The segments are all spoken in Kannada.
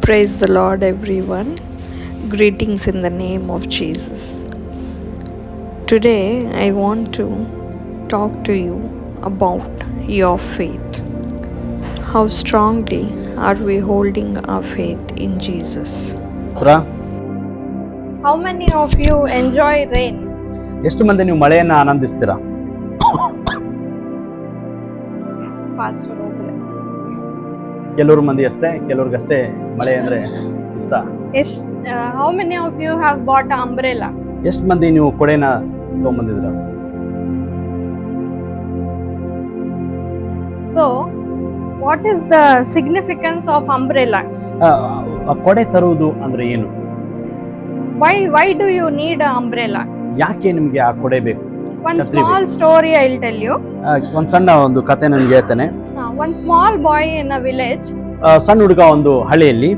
Praise the Lord, everyone. Greetings in the name of Jesus. Today, I want to talk to you about your faith. How strongly are we holding our faith in Jesus? How many of you enjoy rain? ಎಷ್ಟು ಮಂದಿ ನೀವು ಮಳೆಯನ್ನ ಆನಂದಿಸ್ತೀರಾ? Pastor Obale. ಕೆಲವರು ಮಂದಿ ಅಷ್ಟೇ, ಕೆಲವ್ರಿಗಷ್ಟೇ ಮಳೆ ಅಂದ್ರೆ ಇಷ್ಟ. How many of you have bought an umbrella? ಎಷ್ಟು ಮಂದಿ ನೀವು ಕೊಡೆನ ತಗೊಂಡ್ಬಂದಿದ್ರ? So, what is the significance of umbrella? ಕೊಡೆ ತರುವುದು ಅಂದ್ರೆ ಏನು? Why do you need an umbrella? ಯಾಕೆ ನಿಮ್ಗೆ ಆ ಕೊಡೆ ಬೇಕು? One small story I'll tell you. ಒಂದು ಸಣ್ಣ ಒಂದು ಕತೆ ನನಗೆ ಹೇಳ್ತೇನೆ. One small boy in a village. ಸಣ್ಣ ಹುಡುಗ ಒಂದು ಹಳ್ಳಿಯಲ್ಲಿ.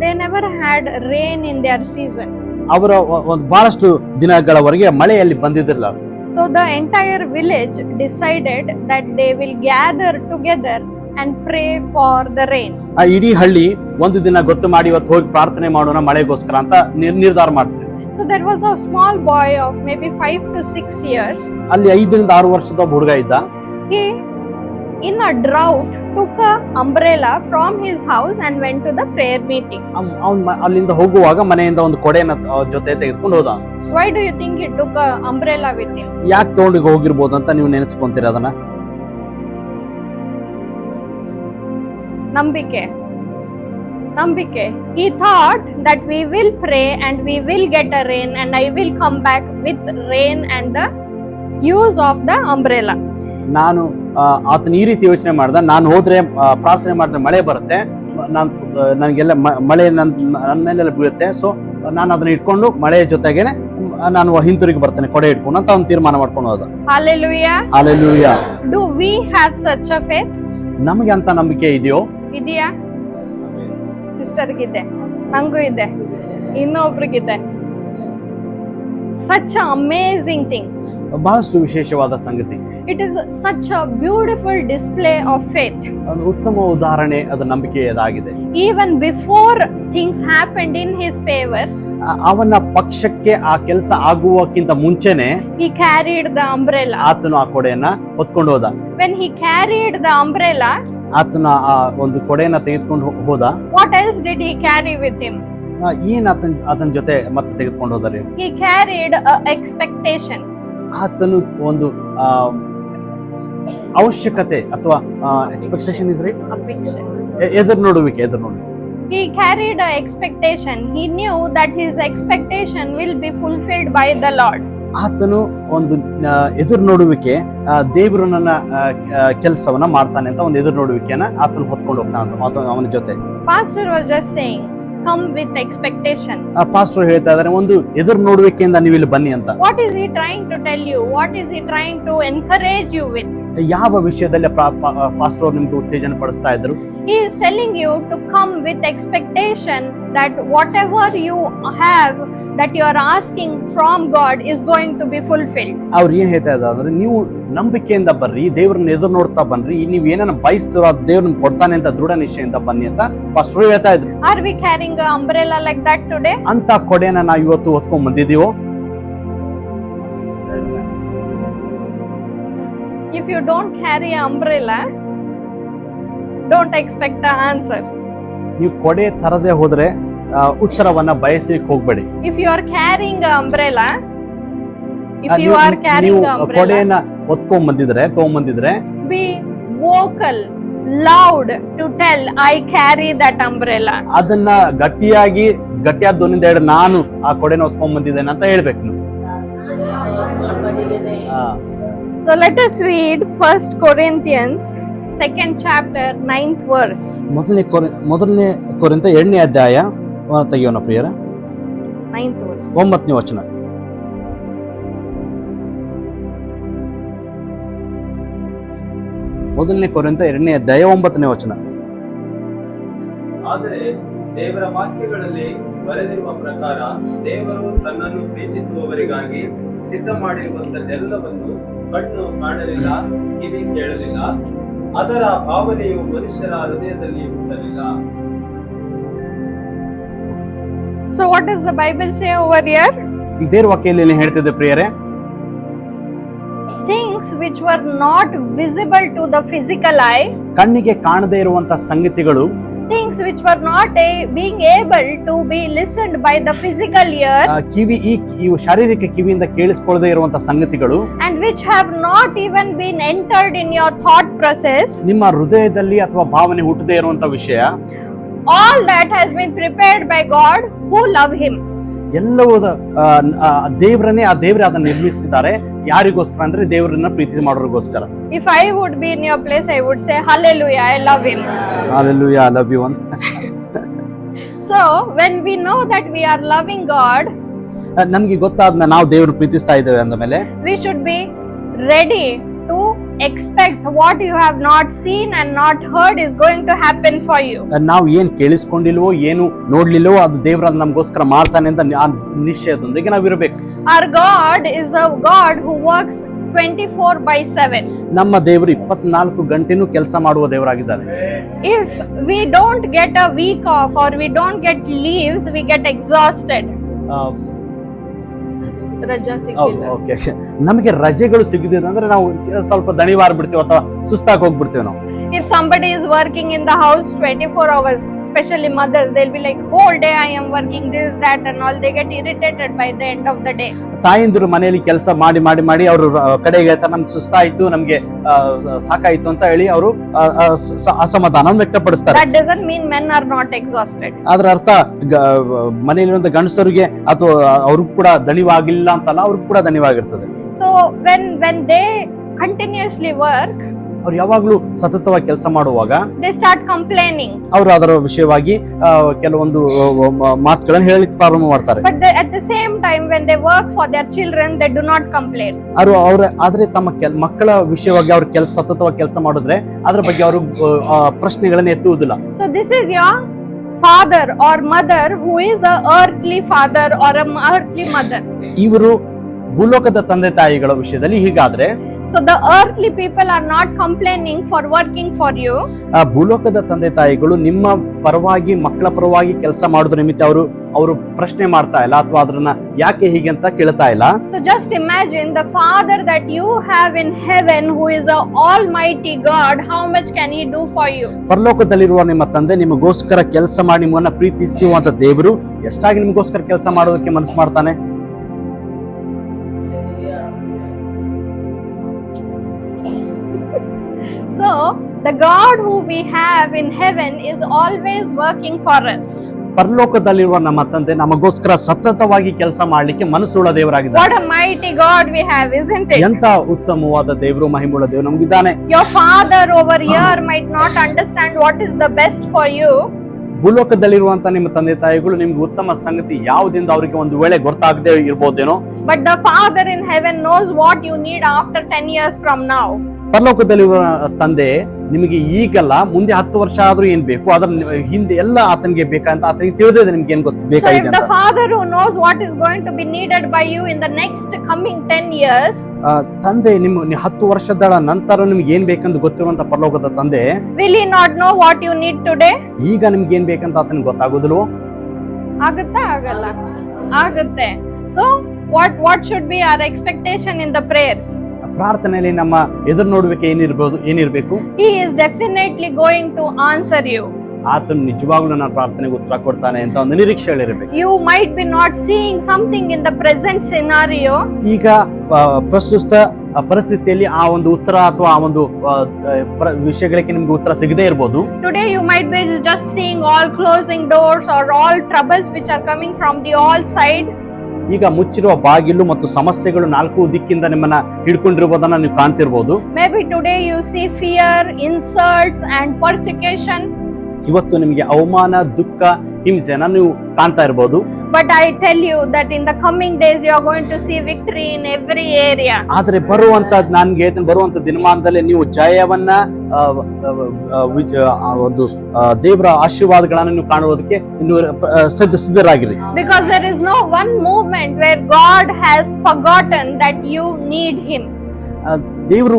They never had rain in their season. ಅವರ ಒಂದು ಬಹಳಷ್ಟು ದಿನಗಳವರೆಗೆ ಮಳೆಯಲ್ಲಿ ಬಂದಿದ್ದಿರಲಿಲ್ಲ. So the entire village decided that they will gather together and pray for the rain. ಆ ಇಡೀ ಹಳ್ಳಿ ಒಂದು ದಿನ ಗೊತ್ತು ಮಾಡಿ ಇವತ್ತು ಹೋಗಿ ಪ್ರಾರ್ಥನೆ ಮಾಡೋಣ ಮಳೆಗೋಸ್ಕರ ಅಂತ ನಿರ್ಧಾರ ಮಾಡ್ತಾರೆ. So there was a small boy of maybe 5 to 6 years. ಅಲ್ಲಿ 5 ರಿಂದ 6 ವರ್ಷದ ಹುಡುಗ ಇದ್ದ. He in a drought took a umbrella from his house and went to the prayer meeting. ಅಲ್ಲಿಂದ ಹೋಗುವಾಗ ಮನೆಯಿಂದ ಒಂದು ಕೊಡೆನ ಜೊತೆ ತೆಗೆದುಕೊಂಡು ಹೋದ. Why do you think he took a umbrella with him? ಯಾಕೆ ತಗೊಂಡು ಹೋಗಿರ್ಬೋದು ಅಂತ ನೀವು ನೆನೆಸ್ಕೊಂತೀರಾ ಅದನ್ನ? ನಂಬಿಕೆ. He thought that we will pray and we will get a rain and I will come back with rain and the use of the umbrella. ನಾನು ಆತನ ಈ ರೀತಿ ಯೋಚನೆ ಮಾಡ್ದ, ನಾನು ಹೋದ್ರೆ ಪ್ರಾರ್ಥನೆ ಮಾಡಿದ್ರೆ ಮಳೆ ಬರುತ್ತೆ, ನನಗೆಲ್ಲ ಮಳೆ ನನ್ನ ಮೇಲೆಲ್ಲ ಬೀಳುತ್ತೆ, ಸೊ ನಾನು ಅದನ್ನ ಇಟ್ಕೊಂಡು ಮಳೆ ಜೊತೆಗೇನೆ ನಾನು ಹಿಂತಿರುಗಿ ಬರ್ತೇನೆ ಕೊಡೆ ಇಟ್ಕೊಂಡು ಅಂತ ಅವ್ನು ತೀರ್ಮಾನ ಮಾಡ್ಕೊಂಡು ಹೋದ. Hallelujah. Do we have such a faith? ನಮಗೆ ಅಂತ ನಂಬಿಕೆ ಇದೆಯೋ? ಇದೆಯಾ? ಸಿಸ್ಟರ್ಗಿದೆ, ನಂಗೂ ಇದೆ, ಇನ್ನೊಬ್ರಿಗಿದೆ. Such an amazing thing. ಬಹಳಷ್ಟು ವಿಶೇಷವಾದ ಸಂಗತಿ. It is such a beautiful display of faith. ಒಂದು ಉತ್ತಮ ಉದಾಹರಣೆ ಅದು ನಂಬಿಕೆಯದಾಗಿದೆ. Even before things happened in his favor, ಅವನ ಪಕ್ಷಕ್ಕೆ ಆ ಕೆಲಸ ಆಗುವಕ್ಕಿಂತ ಮುಂಚೆನೆ he carried the umbrella. ಆತನು ಆ ಕೊಡೆಯನ್ನ ಹೊತ್ಕೊಂಡು ಹೋದ. When he carried the umbrella, ಆತನ ಆ ಒಂದು ಕೊಡೆಯನ್ನ ತೆಗೆದುಕೊಂಡು ಹೋದ. What else did he carry with him? ಏನ್ ಆತನ ಜೊತೆ ಮತ್ತೆ ತೆಗೆದುಕೊಂಡು ಹೋದರೆ? He carried a expectation. ಆತನು ಒಂದು ಅವಶ್ಯಕತೆ ಅಥವಾ ಎಕ್ಸ್ಪೆಕ್ಟೇಷನ್ ಇಸ್ ರೈಟ್, ಎದುರು ನೋಡುವಿಕೆ. He carried a expectation. He knew that his expectation will be fulfilled by the Lord. ಆತನು ಒಂದು ಎದುರು ನೋಡುವಿಕೆ, ದೇವರು ನನ್ನ ಕೆಲಸವನ್ನ ಮಾಡ್ತಾನೆ ಅಂತ ಒಂದು ಎದುರು ನೋಡುವಿಕೆಯನ್ನ ಆತನು ಹೊತ್ಕೊಂಡು ಹೋಗ್ತಾನೆ ಅವನ ಜೊತೆ. Pastor was just saying, come with expectation. Pastor ಹೇಳ್ತಾ ಇದ್ದಾರೆ, ಒಂದು ಎದುರು ನೋಡುವಿಕೆಯಿಂದ ನೀವು ಇಲ್ಲಿ ಬನ್ನಿ ಅಂತ. What is he trying to tell you? What is he trying to encourage you with? ಯಾವ ವಿಷಯದಲ್ಲಿ ಪಾಸ್ಟರ್ ನಿಮ್ಗೆ ಉತ್ತೇಜನ ಪಡಿಸ್ತಾ ಇದ್ರು? He is telling you to come with expectation that whatever you have, that you are asking from God is going to be fulfilled. ಅವ್ರು ಏನ್ ಹೇಳ್ತಾ ಇದ್ದಾರೆ ಅಂದ್ರೆ, ನೀವು ನಂಬಿಕೆಯಿಂದ ಬರ್ರಿ, ದೇವ್ರನ್ನ ಎದುರು ನೋಡ್ತಾ ಬನ್ರಿ, ನೀವು ಏನನ್ನ ಬಯಸ್ತೀರೋ ಅದು ದೇವ್ರು ನಿಮ್ಗೆ ಕೊಡ್ತಾನೆ ಅಂತ ದೃಢ ನಿಶ್ಚಯದಿಂದ ಬನ್ನಿ ಅಂತ ಪಾಸ್ಟರ್ ಹೇಳ್ತಾ ಇದ್ರು. Are we carrying an umbrella like that today? ಅಂತ ಕೊಡೆನ ನಾವು ಇವತ್ತು ಹೊತ್ಕೊಂಡ್ ಬಂದಿದೀವೋ? If you don't carry an umbrella, don't expect the answer. ನೀವು ಕೊಡೆ ತರದೇ ಹೋದ್ರೆ ಉತ್ತರವನ್ನ ಬಯಸಲಿಕ್ಕೆ ಹೋಗ್ಬೇಡಿ. If you are carrying an umbrella, ಕೊಡೆಯನ್ನ ಹೊತ್ಕೊಂಡ್ ಬಂದಿದ್ರೆ ತಗೊಂಡ್ಬಂದಿದ್ರೆ, be vocal, loud to tell I carry that umbrella. ಅದನ್ನ ಗಟ್ಟಿಯಾದ ಧ್ವನಿಯಿಂದ ಹೇಳಿ ನಾನು ಆ ಕೊಡೆನ ಹೊತ್ಕೊಂಡ್ ಬಂದಿದ್ದೇನೆ ಅಂತ ಹೇಳ್ಬೇಕು ನೀವು. So let us read 1 Corinthians 2nd chapter 9th verse. ಮೊದಲನೇ ಕೊರಿಂಥ 2ನೇ ಅಧ್ಯಾಯ ತೆಗೆಯೋಣ ಪ್ರಿಯರ. 9th verse. 9ನೇ ವಚನ. ಮೊದಲನೇ ಕೊರಿಂಥ 2ನೇ ಅಧ್ಯಾಯ 9ನೇ ವಚನ. ಆದರೆ ದೇವರ ವಾಕ್ಯಗಳಲ್ಲಿ ಬರೆದಿರುವ ಪ್ರಕಾರ ದೇವರು ತನ್ನನ್ನು ಪ್ರೀತಿಸುವವರಿಗಾಗಿ ಸಿದ್ಧ ಮಾಡಿರುವಂತದ್ದೆಲ್ಲವನ್ನು ಕಣ್ಣು ಕಾಣಲಿಲ್ಲ, ಕಿವಿ ಕೇಳಲಿಲ್ಲ, ಅದರ ಭಾವನೆಯು ಮನುಷ್ಯರ ಹೃದಯದಲ್ಲಿ ಹುಟ್ಟಲಿಲ್ಲ. So what does the Bible say over here? ಈ ದೇವ್ರ ವಾಕ್ಯದಲ್ಲಿ ಏನು ಹೇಳ್ತಿದೆ ಪ್ರಿಯರೇ? Things which were not visible to the physical eye, ಕಣ್ಣಿಗೆ ಕಾಣದೇ ಇರುವಂತ ಸಂಗತಿಗಳು, things which were not being able to be listened by the physical ear, ಈ ಶಾರೀರಿಕ ಕಿವಿಯಿಂದ ಕೇಳಿಸಿಕೊಳ್ಳದೆ ಇರುವಂತ ಸಂಗತಿಗಳು, and which have not even been entered in your thought process, ನಿಮ್ಮ ಹೃದಯದಲ್ಲಿ ಅಥವಾ ಭಾವನೆ ಹುಟ್ಟದೇ ಇರುವಂತ ವಿಷಯ, all that has been prepared by God who love him. ಎಲ್ಲವೂ ದೇವರನ್ನೇ, ಆ ದೇವರೇ ಅದನ್ನ ನಿರ್ಮಿಸಿದ್ದಾರೆ. ಯಾರಿಗೋಸ್ಕರ ಅಂದ್ರೆ ದೇವರನ್ನ ಪ್ರೀತಿ ಮಾಡೋರಿಗೋಸ್ಕರ. If I would be in your place, I would say hallelujah, I love him. Hallelujah, I love you ಅಂತ. So when we know that we are loving God, ನಮ್ಗೆ ಗೊತ್ತಾದ್ಮೇಲೆ ನಾವು ದೇವ್ರನ್ನ ಪ್ರೀತಿಸ್ತಾ ಇದ್ದೇವೆ ಅಂದ ಮೇಲೆ we should be ready to expect what you have not seen and not heard is going to happen for you. ನಾವು ಏನ್ ಕೇಳಿಸ್ಕೊಂಡಿಲ್ವೋ, ಏನು ನೋಡ್ಲಿಲ್ವೋ ಅದು ದೇವ್ರ ನಮ್ಗೋಸ್ಕರ ಮಾಡ್ತಾನೆ ಅಂತ ನಿಶ್ಚಯದೊಂದಿಗೆ ನಾವು ಇರಬೇಕು. Our God is a God who works 24/7. ನಮ್ಮ ದೇವರು 24 ಗಂಟೆನೂ ಕೆಲಸ ಮಾಡುವ ದೇವರಾಗಿದ್ದಾನೆ. If we don't get a week off or we don't get leaves, we get exhausted. ರಜಾ ಸಿಕ್ಕಿಲ್ಲ. ಓಕೆ, ನಮಗೆ ರಜೆಗಳು ಸಿಗದಿದೆ ಅಂದ್ರೆ ನಾವು ಸ್ವಲ್ಪ ದಣಿವಾರ ಬಿಡ್ತೀವಿ ಅಥವಾ ಸುಸ್ತಾಗಿ ಹೋಗ್ಬಿಡ್ತೀವಿ ನಾವು. If somebody is working in the house 24 hours, especially mothers, they'll be like, whole day I am working this, that and all. They get irritated by the end of the day. ತಾಯಂದಿರು ಮನೆಯಲ್ಲಿ ಕೆಲಸ ಮಾಡಿ ಮಾಡಿ ಮಾಡಿ ಅವರು ಕಡೆಗೆ ನಮ್ಗೆ ಸುಸ್ತಾಯ್ತು, ನಮ್ಗೆ ಸಾಕಾಯ್ತು ಅಂತ ಹೇಳಿ ಅವರು ಅಸಮಾಧಾನ ವ್ಯಕ್ತಪಡಿಸ್ತಾರೆ. That doesn't mean men are not exhausted. ಅದರ ಅರ್ಥ ಮನೆಯಲ್ಲಿರುವಂತ ಗಂಡಸರಿಗೆ ಅಥವಾ ಅವ್ರಿಗೂ ಕೂಡ ದಣಿವಾಗಿಲ್ಲ ಅಂತಲ್ಲ, ಅವ್ರಿಗೂ ಕೂಡ ದಣಿವಾಗಿರ್ತದೆ. So when they continuously work, ಅವ್ರು ಯಾವಾಗ್ಲೂ ಸತತವಾಗಿ ಕೆಲಸ ಮಾಡುವಾಗ they start complaining. ಅವರು ಅದರ ವಿಷಯವಾಗಿ ಕೆಲವೊಂದು ಮಾತುಗಳನ್ನು ಹೇಳಲಿಕ್ಕೆ ಪ್ರಾರಂಭ ಮಾಡ್ತಾರೆ. But at the same time, when they work for their children, they do not complain. ಆದ್ರೆ ತಮ್ಮ ಮಕ್ಕಳ ವಿಷಯವಾಗಿ ಅವ್ರು ಸತತವಾಗಿ ಕೆಲಸ ಮಾಡಿದ್ರೆ ಅದ್ರ ಬಗ್ಗೆ ಅವರು ಪ್ರಶ್ನೆಗಳನ್ನ ಎತ್ತುವುದಿಲ್ಲ. So this is your father or mother who is a earthly father or a earthly mother. ಇವರು ಭೂಲೋಕದ ತಂದೆ ತಾಯಿಗಳ ವಿಷಯದಲ್ಲಿ ಹೀಗಾದ್ರೆ, so the earthly people are not complaining for working for you. ಆ ಭೂಲೋಕದ ತಂದೆ ತಾಯಿಗಳು ನಿಮ್ಮ ಪರವಾಗಿ, ಮಕ್ಕಳ ಪರವಾಗಿ ಕೆಲಸ ಮಾಡೋದ್ರ ನಿಮಿತ್ತ ಅವರು ಪ್ರಶ್ನೆ ಮಾಡ್ತಾ ಇಲ್ಲ ಅಥವಾ ಅದನ್ನ ಯಾಕೆ ಹೀಗೆ ಅಂತ ಕೇಳ್ತಾ ಇಲ್ಲ. So just imagine the father that you have in heaven, who is a almighty God, how much can he do for you? ಪರಲೋಕದಲ್ಲಿರುವ ನಿಮ್ಮ ತಂದೆ ನಿಮಗೋಸ್ಕರ ಕೆಲಸ ಮಾಡಿ ನಿಮ್ಮನ್ನ ಪ್ರೀತಿಸುವಂತ ದೇವರು ಎಷ್ಟಾಗಿ ನಿಮಗೋಸ್ಕರ ಕೆಲಸ ಮಾಡೋದಕ್ಕೆ ಮನಸ್ಸು ಮಾಡ್ತಾನೆ. So the God who we have in heaven is always working for us. ಪರಲೋಕದಲ್ಲಿರುವ ನಮ್ಮ ತಂದೆ ನಮಗೋಸ್ಕರ ಸತತವಾಗಿ ಕೆಲಸ ಮಾಡ್ಲಿಕ್ಕೆ ಮನಸ್ಸುಳ್ಳ ದೇವರಾಗಿದ್ದಾನೆ. What a mighty God we have, isn't it? ಎಂತ ಉತ್ತಮವಾದ ದೇವರು, ಮಹಿಮುಳ್ಳ ದೇವರು ನಮಗಿದ್ದಾನೆ. Your father over here might not understand what is the best for you. ಭೂಲೋಕದಲ್ಲಿರುವಂತ ನಿಮ್ಮ ತಂದೆ ತಾಯಿಗಳು ನಿಮ್ಗೆ ಉತ್ತಮ ಸಂಗತಿ ಯಾವುದೆಂದು ಅವರಿಗೆ ಒಂದು ವೇಳೆ ಗೊತ್ತಾಗದೆ ಇರ್ಬೋದೇನೋ. But the Father in heaven knows what you need after 10 years from now. ಪರಲೋಕದಲ್ಲಿರುವ ತಂದೆ ನಿಮಗೆ ಈಗಲ್ಲ, ಮುಂದೆ 10 ವರ್ಷ ಆದ್ರೂ ಏನ್ ಬೇಕು, ಅದರ ಹಿಂದೆ ಎಲ್ಲ ಆತನಿಗೆ ಬೇಕಂತ ಆತನಿಗೆ ತಿಳಿದಿದೆ ನಿಮ್ಗೆ ಏನ್ ಬೇಕಾಗಿದೆ So if ಅಂತ. the Father who knows what is going to be needed by you in the next coming 10 years, ತಂದೆ ನಿಮ್ಮ 10 ವರ್ಷದ ನಂತರ ನಿಮ್ಗೆ ಏನ್ ಬೇಕಂತ ಗೊತ್ತಿರುವಂತ ಪರಲೋಕದ ತಂದೆ, will he not know what you need today? ಈಗ ನಿಮ್ಗೆ ಏನ್ ಬೇಕಂತ ಆತನಿಗೆ ಗೊತ್ತಾಗೋದಿಲ್ವೋ? ಆಗುತ್ತಾ? ಆಗಲ್ಲ? ಆಗುತ್ತೆ. So what should be our expectation in the prayers? ಪ್ರಾರ್ಥನೆಯಲ್ಲಿ ನಮ್ಮ ಎದುರು ನೋಡುವಿಕೆ ಏನಿರ್ಬೇಕು? He is definitely going to answer you. ಆತನು ನಿಜವಾಗ್ಲೂ ನನ್ನ ಪ್ರಾರ್ಥನೆಗೆ ಉತ್ತರ ಕೊಡ್ತಾನೆ ಅಂತ ಒಂದು ನಿರೀಕ್ಷೆ ಇರಬೇಕು. You might be not seeing something in the present scenario. ಈಗ ಪ್ರಸ್ತುತ ಪರಿಸ್ಥಿತಿಯಲ್ಲಿ ಆ ಒಂದು ಉತ್ತರ ಅಥವಾ ಆ ಒಂದು ವಿಷಯಗಳಿಗೆ ನಿಮ್ಗೆ ಉತ್ತರ ಸಿಗದೇ ಇರಬಹುದು. Today you might be just seeing all closing doors or all troubles which are coming from the all side. ಈಗ ಮುಚ್ಚಿರುವ ಬಾಗಿಲು ಮತ್ತು ಸಮಸ್ಯೆಗಳು 4 ದಿಕ್ಕಿಂದ ನಿಮ್ಮನ್ನ ಹಿಡ್ಕೊಂಡಿರುವುದನ್ನ ನೀವು ಕಾಣ್ತಿರ್ಬೋದು. Maybe today you see fear, insults and persecution. ಇವತ್ತು ನಿಮಗೆ ಅವಮಾನ, ದುಃಖ, ಹಿಂಸೆನ ನೀವು ಕಾಣ್ತಾ ಇರಬಹುದು. But I tell you that in the coming days you are going to see victory in every area. ಆದ್ರೆ ಬರುವಂತ ದಿನಮಾನದಲ್ಲಿ ನೀವು ಜಯವನ್ನ ಒಂದು ದೇವರ ಆಶೀರ್ವಾದಗಳನ್ನು ನೀವು ಕಾಣುವುದಕ್ಕೆ ಇನ್ನು ಸಿದ್ಧರಾಗಿರಿ. Because there is no one moment where God has forgotten that you need him. ದೇವರು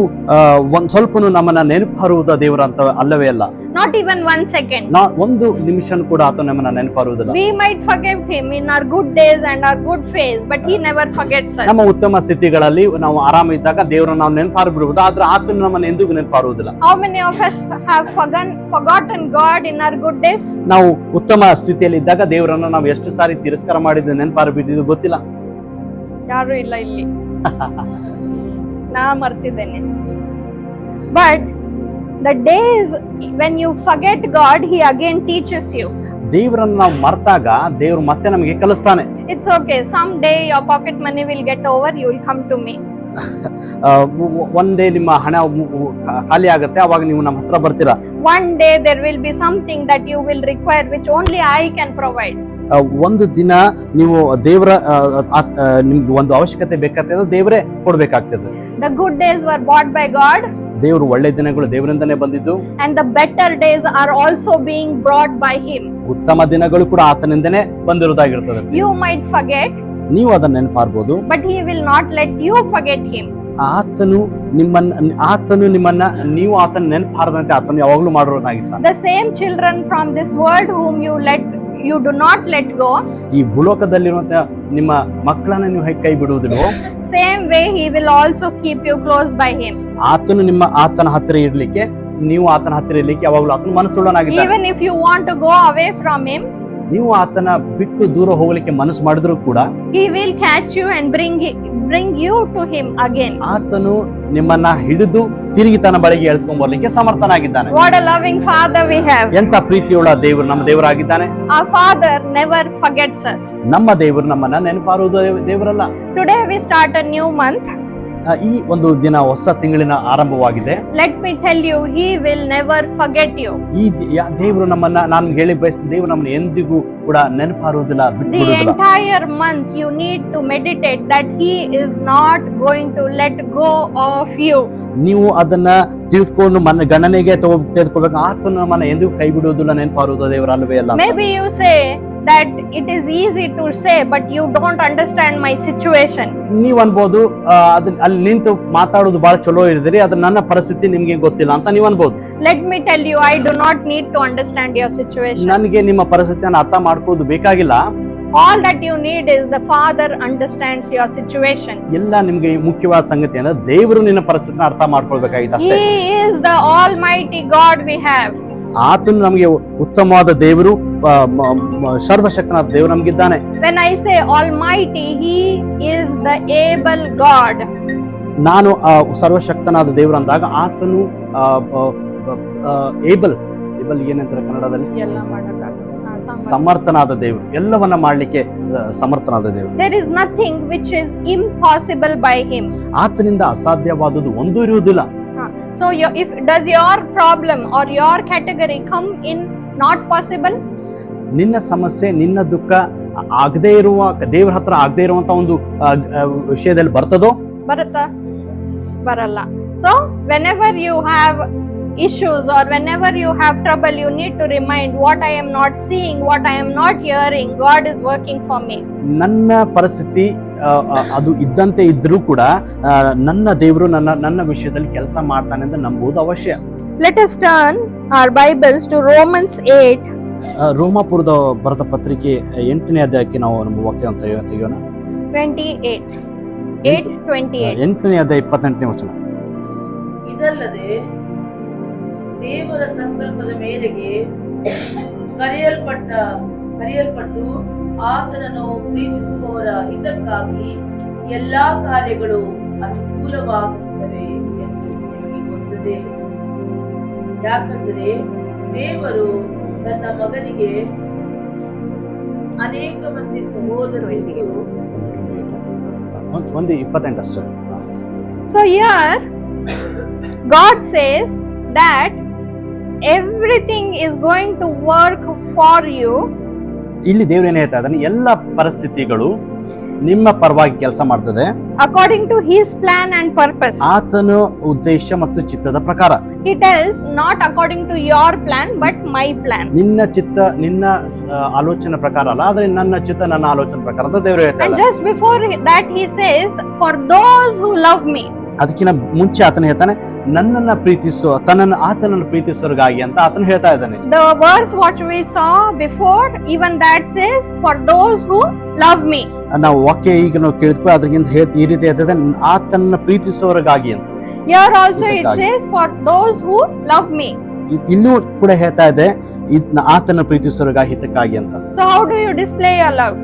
ಒಂದ್ ಸ್ವಲ್ಪನು ನಮ್ಮನ್ನ ನೆನಪಾರುವುದ ದೇವರು ಅಂತ ಅಲ್ಲವೇ ಅಲ್ಲ. Not even 1 second. ಒಂದು ನಿಮಿಷ ಕೂಡ ಆತ ನಮ್ಮನ್ನ ನೆನಪಾರುವುದಿಲ್ಲ. We might forget him in our good days and our good phase, but he never forgets us. ನಮ್ಮ ಉತ್ತಮ ಸ್ಥಿತಿಗಳಲ್ಲಿ ನಾವು ಆರಾಮ ಇದ್ದಾಗ ದೇವರನ್ನ ನಾವು ನೆನಪಾರು ಬಿಡುವುದು, ಆದ್ರೆ ಆತನು ನಮ್ಮನ್ನ ಎಂದಿಗೂ ನೆನಪಾರುವುದಿಲ್ಲ. How many of us have forgotten God in our good days? ನಾವು ಉತ್ತಮ ಸ್ಥಿತಿಯಲ್ಲಿ ಇದ್ದಾಗ ದೇವರನ್ನ ನಾವು ಎಷ್ಟು ಸಾರಿ ತಿರಸ್ಕಾರ ಮಾಡಿದ್ದು ನೆನಪಾರು ಬಿಟ್ಟಿದ್ದು ಗೊತ್ತಿಲ್ಲ. ಯಾರು ಇಲ್ಲ ಇಲ್ಲಿ. ನಾ ಮರ್ತಿದ್ದೇನೆ. But the days when you forget God, he again teaches you. ದೇವರನ್ನು ನಾವು ಮರ್ತಾಗ ದೇವರು ಮತ್ತೆ ನಮಗೆ ಕಲಿಸ್ತಾನೆ. It's okay, someday your pocket money will get over, you will come to me. One day ನಿಮ್ಮ ಹಣ ಖಾಲಿ ಆಗುತ್ತೆ, ಅವಾಗ ನೀವು ನಮ್ಮ ಹತ್ರ ಬರ್ತೀರಾ. One day there will be something that you will require which only I can provide. ಒಂದು ದಿನ ನೀವು ದೇವರ ನಿಮ್ಗೆ ಒಂದು ಅವಶ್ಯಕತೆ ಬೇಕಾಗ್ತದೆ, ದೇವರೇ ಕೊಡ್ಬೇಕಾಗ್ತದೆ. The good days were bought by God. ದೇವರು ಒಳ್ಳೆ ದಿನಗಳು ದೇವರಿಂದನೇ ಬಂದಿದ್ದು. And the better days are also being brought by him. ಉತ್ತಮ ದಿನಗಳು ಕೂಡ ಆತನಿಂದನೇ ಬಂದಿರುವುದಾಗಿರುತ್ತದೆ. You might forget, ನೀವು ಅದನ್ನ ನೆನಪಾರ್ಬೋದು, but he will not let you forget him. ಆತನು ನಿಮ್ಮನ್ನ ನೀವು ಆತನ ನೆನಪಾರದಂತೆ ಆತನು ಯಾವಾಗಲೂ ಮಾಡಿರೋದಾಗಿದ್ದಾನೆ. The same children from this world whom you do not let go, ಈ ಭೂಲೋಕದಲ್ಲಿರುವಂತಹ ನಿಮ್ಮ ಮಕ್ಕಳನ್ನ ನೀವು ಹೇಗೆ ಕೈ ಬಿಡುವುದಿಲ್ಲವೋ, same way he will also keep you close by him. ಆತನು ಆತನ ಹತ್ತಿರ ಇರ್ಲಿಕ್ಕೆ, ನೀವು ಆತನ ಹತ್ತಿರ ಇರ್ಲಿಕ್ಕೆ ಯಾವಾಗಲೂ ಆತನ ಮನಸ್ಸುಳ್ಳವನಾಗಿದ್ದಾನೆ. Even if you want to go away from him, ನೀವು ಆತನ ಬಿಟ್ಟು ದೂರ ಹೋಗಲಿಕ್ಕೆ ಮನಸ್ಸು ಮಾಡಿದ್ರು ಕೂಡ he will catch you and bring you to him again. ಆತನು ನಿಮ್ಮನ್ನ ಹಿಡಿದು ತಿರುಗಿ ತನ್ನ ಬಳಿಗೆ ಎಳೆದುಕೊಂಡು ಬರ್ಲಿಕ್ಕೆ ಸಮರ್ಥನಾಗಿದ್ದಾನೆ. What a loving father we have. ಎಂತ ಪ್ರೀತಿಯುಳ್ಳ ದೇವರು ನಮ್ಮ ದೇವರಾಗಿದ್ದಾನೆ. Our father never forgets us. ನಮ್ಮ ದೇವರು ನಮ್ಮನ್ನ ನೆನಪಾರುವುದು ದೇವರಲ್ಲ. Today we start a new month. ಈ ಒಂದು ದಿನ ಹೊಸ ತಿಂಗಳಿನ ಆರಂಭವಾಗಿದೆ. Let me tell you, he will never forget you. ಈ ದೇವರು ನಮ್ಮನ್ನ, ನಾನು ಹೇಳಿ ಬಯಸ್ತೀನಿ, ದೇವರು ನಮ್ಮನ್ನ ಎಂದಿಗೂ ಕೂಡ ನೆನಪಾರುವುದಿಲ್ಲ, ಬಿಟ್ಟುಬಿಡುವುದಿಲ್ಲ. The entire month you need to meditate that he is not going to let go of you. ನೀವು ಅದನ್ನ ತಿಳಿದುಕೊಂಡು ಗಣನೆಗೆ ತೆಗೆದುಕೊಳ್ಬೇಕು. ಆತನು ನಮ್ಮನ್ನ ಎಂದಿಗೂ ಕೈ ಬಿಡುವುದಿಲ್ಲ, ನೆನಪಾರುವುದು ದೇವರ ಅಲ್ಲವೇ ಅಲ್ಲ. Maybe you say that it is easy to say, but you don't understand my situation. ನೀವ್ ಅನ್ಬೋದು, ಅಲ್ಲಿ ನಿಂತು ಮಾತಾಡೋದು ಬಹಳ ಚಲೋ ಇರಿದ್ರಿ, ಅದು ನನ್ನ ಪರಿಸ್ಥಿತಿ ನಿಮ್ಗೆ ಗೊತ್ತಿಲ್ಲ ಅಂತ ನೀವ್ ಅನ್ಬೋದು. Let me tell you, I do not need to understand your situation. ನನಗೆ ನಿಮ್ಮ ಪರಿಸ್ಥಿತಿಯನ್ನು ಅರ್ಥ ಮಾಡ್ಕೊಳ್ಳೋದು ಬೇಕಾಗಿಲ್ಲ. All that you need is the Father understands your situation. ಎಲ್ಲ ನಿಮ್ಗೆ ಮುಖ್ಯವಾದ ಸಂಗತಿ ಅಂದ್ರೆ ದೇವರು ನಿನ್ನ ಪರಿಸ್ಥಿತಿನ ಅರ್ಥ ಮಾಡ್ಕೊಳ್ಬೇಕಾಗಿದೆ ಅಷ್ಟೇ. He is the Almighty God we have. ಆತನು ನಮಗೆ ಉತ್ತಮವಾದ ದೇವರು, ಸರ್ವಶಕ್ತನಾದ ದೇವರು ನಮಗಿದ್ದಾನೆ. When I say Almighty, he is the able God. ನಾನು ಸರ್ವಶಕ್ತನಾದ ದೇವರು ಅಂದಾಗ ಆತನು ಏಬಲ್ ಏನಂತಾರೆ ಕನ್ನಡದಲ್ಲಿ, ಸಮರ್ಥನಾದ ದೇವರು, ಎಲ್ಲವನ್ನ ಮಾಡ್ಲಿಕ್ಕೆ ಸಮರ್ಥನಾದ ದೇವರು. There is nothing which is impossible by him. ಆತನಿಂದ ಅಸಾಧ್ಯವಾದುದು ಒಂದೂ ಇರುವುದಿಲ್ಲ. So does your problem or your category come in not possible? ನಿನ್ನ ಸಮಸ್ಯೆ, ನಿನ್ನ ದುಃಖ ಆಗದೇ ಇರುವ, ದೇವರ ಹತ್ರ ಆಗದೇ ಇರುವಂತ ಒಂದು ವಿಷಯದಲ್ಲಿ ಬರ್ತದೋ? ಬರಲ್ಲ. So whenever you have issues or whenever you have trouble, you need to remind what I am not seeing, what I am not hearing, God is working for me. ನನ್ನ ಪರಿಸ್ಥಿತಿ ಅದು ಇದ್ದಂತೆ ಇದ್ರೂ ಕೂಡ ನನ್ನ ದೇವರು ನನ್ನ ವಿಷಯದಲ್ಲಿ ಕೆಲಸ ಮಾಡ್ತಾನೆ ಅಂತ ನಂಬುವುದು ಅವಶ್ಯ. Let us turn our Bibles to Romans 8. ರೋಮಾಪುರದ ಬರೆದ ಪತ್ರಿಕೆ 8ನೇ ಅಧ್ಯಾಯಕ್ಕೆ ನಾವು ನಮ್ಮ ವಾಕ್ಯವನ್ನು ತೆಗೆಯೋಣ. 8:28 ಅಧ್ಯಾಯ 28ನೇ ವಚನ. ಇದಲ್ಲದೆ ದೇವರ ಸಂಕಲ್ಪದ ಮೇರೆಗೆ ಕರೆಯಲ್ಪಟ್ಟು ಆತನನ್ನು ಪ್ರೀತಿಸುವವರ ಹಿತಕ್ಕಾಗಿ ಎಲ್ಲಾ ಕಾರ್ಯಗಳು ಅನುಕೂಲವಾಗುತ್ತವೆ ಎಂದು ನಿಮಗೆ ಗೊತ್ತದೆ. ಯಾಕಂದರೆ ದೇವರು ತನ್ನ ಮಗನಿಗೆ ಅನೇಕ ಮಂದಿ ಸಹೋದರರಿಗೂ 1:28 ಅಷ್ಟೇ. So here God says that everything is going to work for you. ಇಲ್ಲಿ ದೇವರು ಏನು ಹೇಳ್ತಾ ಇದ್ದಾನೆ, ಎಲ್ಲ ಪರಿಸ್ಥಿತಿಗಳು ನಿಮ್ಮ ಪರವಾಗಿ ಕೆಲಸ ಮಾಡ್ತದೆ, according to his plan and purpose. ಆತನ ಉದ್ದೇಶ ಮತ್ತು ಚಿತ್ತದ ಪ್ರಕಾರ. He tells not according to your plan but my plan. ನಿನ್ನ ಚಿತ್ತ, ನಿನ್ನ ಆಲೋಚನೆ ಪ್ರಕಾರ ಅಲ್ಲ, ಆದ್ರೆ ನನ್ನ ಚಿತ್ತ, ನನ್ನ ಆಲೋಚನೆ ಪ್ರಕಾರ ಅಂತ ದೇವರು ಹೇಳ್ತಾ And ಇದ್ದಾನೆ. just before that he says, for those who love me. ಅದಕ್ಕಿಂತ ಮುಂಚೆ ಆತನ ಹೇಳ್ತಾನೆ, ನನ್ನನ್ನ ಪ್ರೀತಿಸೋ ಆತನನ್ನು ಪ್ರೀತಿಸೋರ್ಗಾಗಿ ಅಂತ ಆತನ ಹೇಳ್ತಾ ಇದ್ದಾನೆ. The verse what we saw before, even that says, for those who love me. ನಾವು ವಾಕ್ಯ ಈಗ ನಾವು ಕೇಳಿದ್ವಿ, ಅದಕ್ಕಿಂತ ಈ ರೀತಿ ಹೇಳ್ತದೆ, ಆತನನ್ನ ಪ್ರೀತಿಸೋರ್ಗಾಗಿ ಅಂತ. Here also it says, for those who love me. ಇಲ್ಲೂ ಕೂಡ ಹೇಳ್ತಾ ಇದೆ, ಆತನ ಪ್ರೀತಿಸೋರ್ಗಾಗಿ, ಹಿತಕ್ಕಾಗಿ ಅಂತ. So how do you display your love?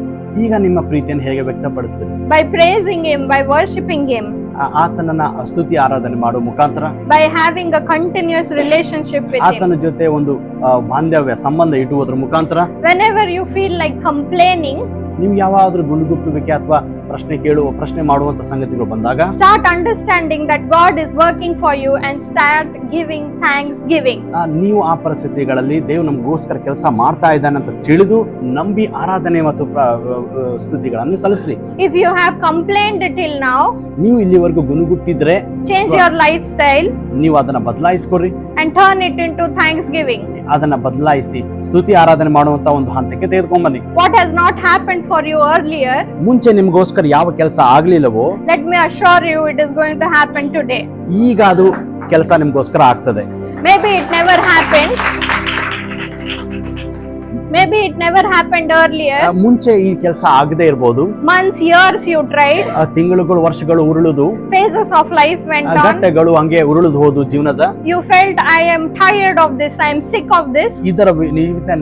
ಈಗ ನಿಮ್ಮ ಪ್ರೀತಿಯನ್ನು ಹೇಗೆ ವ್ಯಕ್ತಪಡಿಸ್ತೀರಿ? By praising him, by worshipping him, ಆತನನ್ನ ಸ್ತುತಿ ಆರಾಧನೆ ಮಾಡುವ ಮುಖಾಂತರ, by having a continuous relationship with him. ಆತನ ಜೊತೆ ಒಂದು ಬಾಂಧವ್ಯ ಸಂಬಂಧ ಇಡುವುದರ ಮುಖಾಂತರ. Whenever you feel like complaining, ನೀವು ಯಾವಾದ್ರೂ ಗುಂಡುಗುಟ್ಟುವಿಕೆ ಅಥವಾ ಪ್ರಶ್ನೆ ಮಾಡುವಂತ ಸಂಗತಿಗಳು ಬಂದಾಗ, start understanding that God is working for you and start giving thanksgiving. ನೀವು ಆ ಪರಿಸ್ಥಿತಿಗಳಲ್ಲಿ ದೇವ್ರು ನಮಗೋಸ್ಕರ ಕೆಲಸ ಮಾಡ್ತಾ ಇದ್ದಾನೆ ಅಂತ ತಿಳಿದು ನಂಬಿ ಆರಾಧನೆ ಮತ್ತು ಸ್ತುತಿಗಳನ್ನು ಸಲ್ಲಿಸ್ರಿ. If you have complained till now, ನೀವು ಇಲ್ಲಿವರೆಗೂ ಗುನುಗುಟ್ಟಿದ್ರೆ change your lifestyle ನೀವು ಅದನ್ನ ಬದಲಾಯಿಸ್ಕೊಡ್ರಿ and turn it into thanksgiving. ಅದನ್ನ ಬದಲಾಯಿಸಿ ಸ್ತುತಿ ಆರಾಧನೆ ಮಾಡುವಂತ ಒಂದು ಹಂತಕ್ಕೆ ತೆಗೆದುಕೊಂಡ್ಬನ್ನಿ. What has not happened for you earlier, ಮುಂಚೆ ನಿಮ್ಗೋಸ್ಕರ ಯಾವ ಕೆಲಸ ಆಗ್ಲಿಲ್ಲವೋ, let me assure you it is going to happen today. ಈಗ ಅದು ಕೆಲಸ ನಿಮ್ಗೋಸ್ಕರ ಆಗ್ತದೆ. Maybe it never happened. Maybe it never happened earlier. ಮುಂಚೆ ಈ ಕೆಲಸ ಆಗದೆ ಇರಬಹುದು. Months, years you tried. ತಿಂಗಳುಗಳು, ವರ್ಷಗಳು ಉರುಳುದು, Phases of life went on. ಘಟ್ಟಗಳು ಹಂಗೆ ಉರುಳುದು ಹೋದು ಜೀವನದ. You felt, I am tired of this, I am sick of this. ಇದರ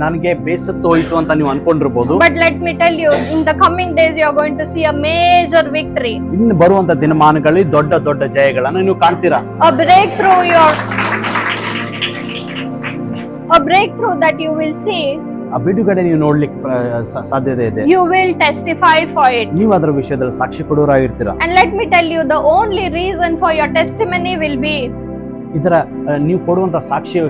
ನನಗೆ ಬೇಸತ್ತು ಹೋಯ್ತು ಅಂತ ನೀವು ಅನ್ಕೊಂಡಿರ್ಬೋದು. But let me tell you, in the coming days you are going to see a major victory. ಇನ್ನು ಬರುವಂತ ದಿನಮಾನಗಳಲ್ಲಿ ದೊಡ್ಡ ದೊಡ್ಡ ಜಯಗಳನ್ನು ನೀವು ಕಾಣ್ತೀರಾ. A breakthrough that you will see. ಆ ಬಿಡುಗಡೆ ನೀವು ನೋಡ್ಲಿಕ್ಕೆ ಸಾಧ್ಯತೆ ಇದೆ. You will testify for it. ನೀವು ಅದರ ವಿಷಯದಲ್ಲಿ ಸಾಕ್ಷಿ ಕೊಡೋರಾಗಿರ್ತೀರಾ. And let me tell you, the only reason for your testimony will be, ಇದರ ನೀವು ಕೊಡುವಂತ ಸಾಕ್ಷಿ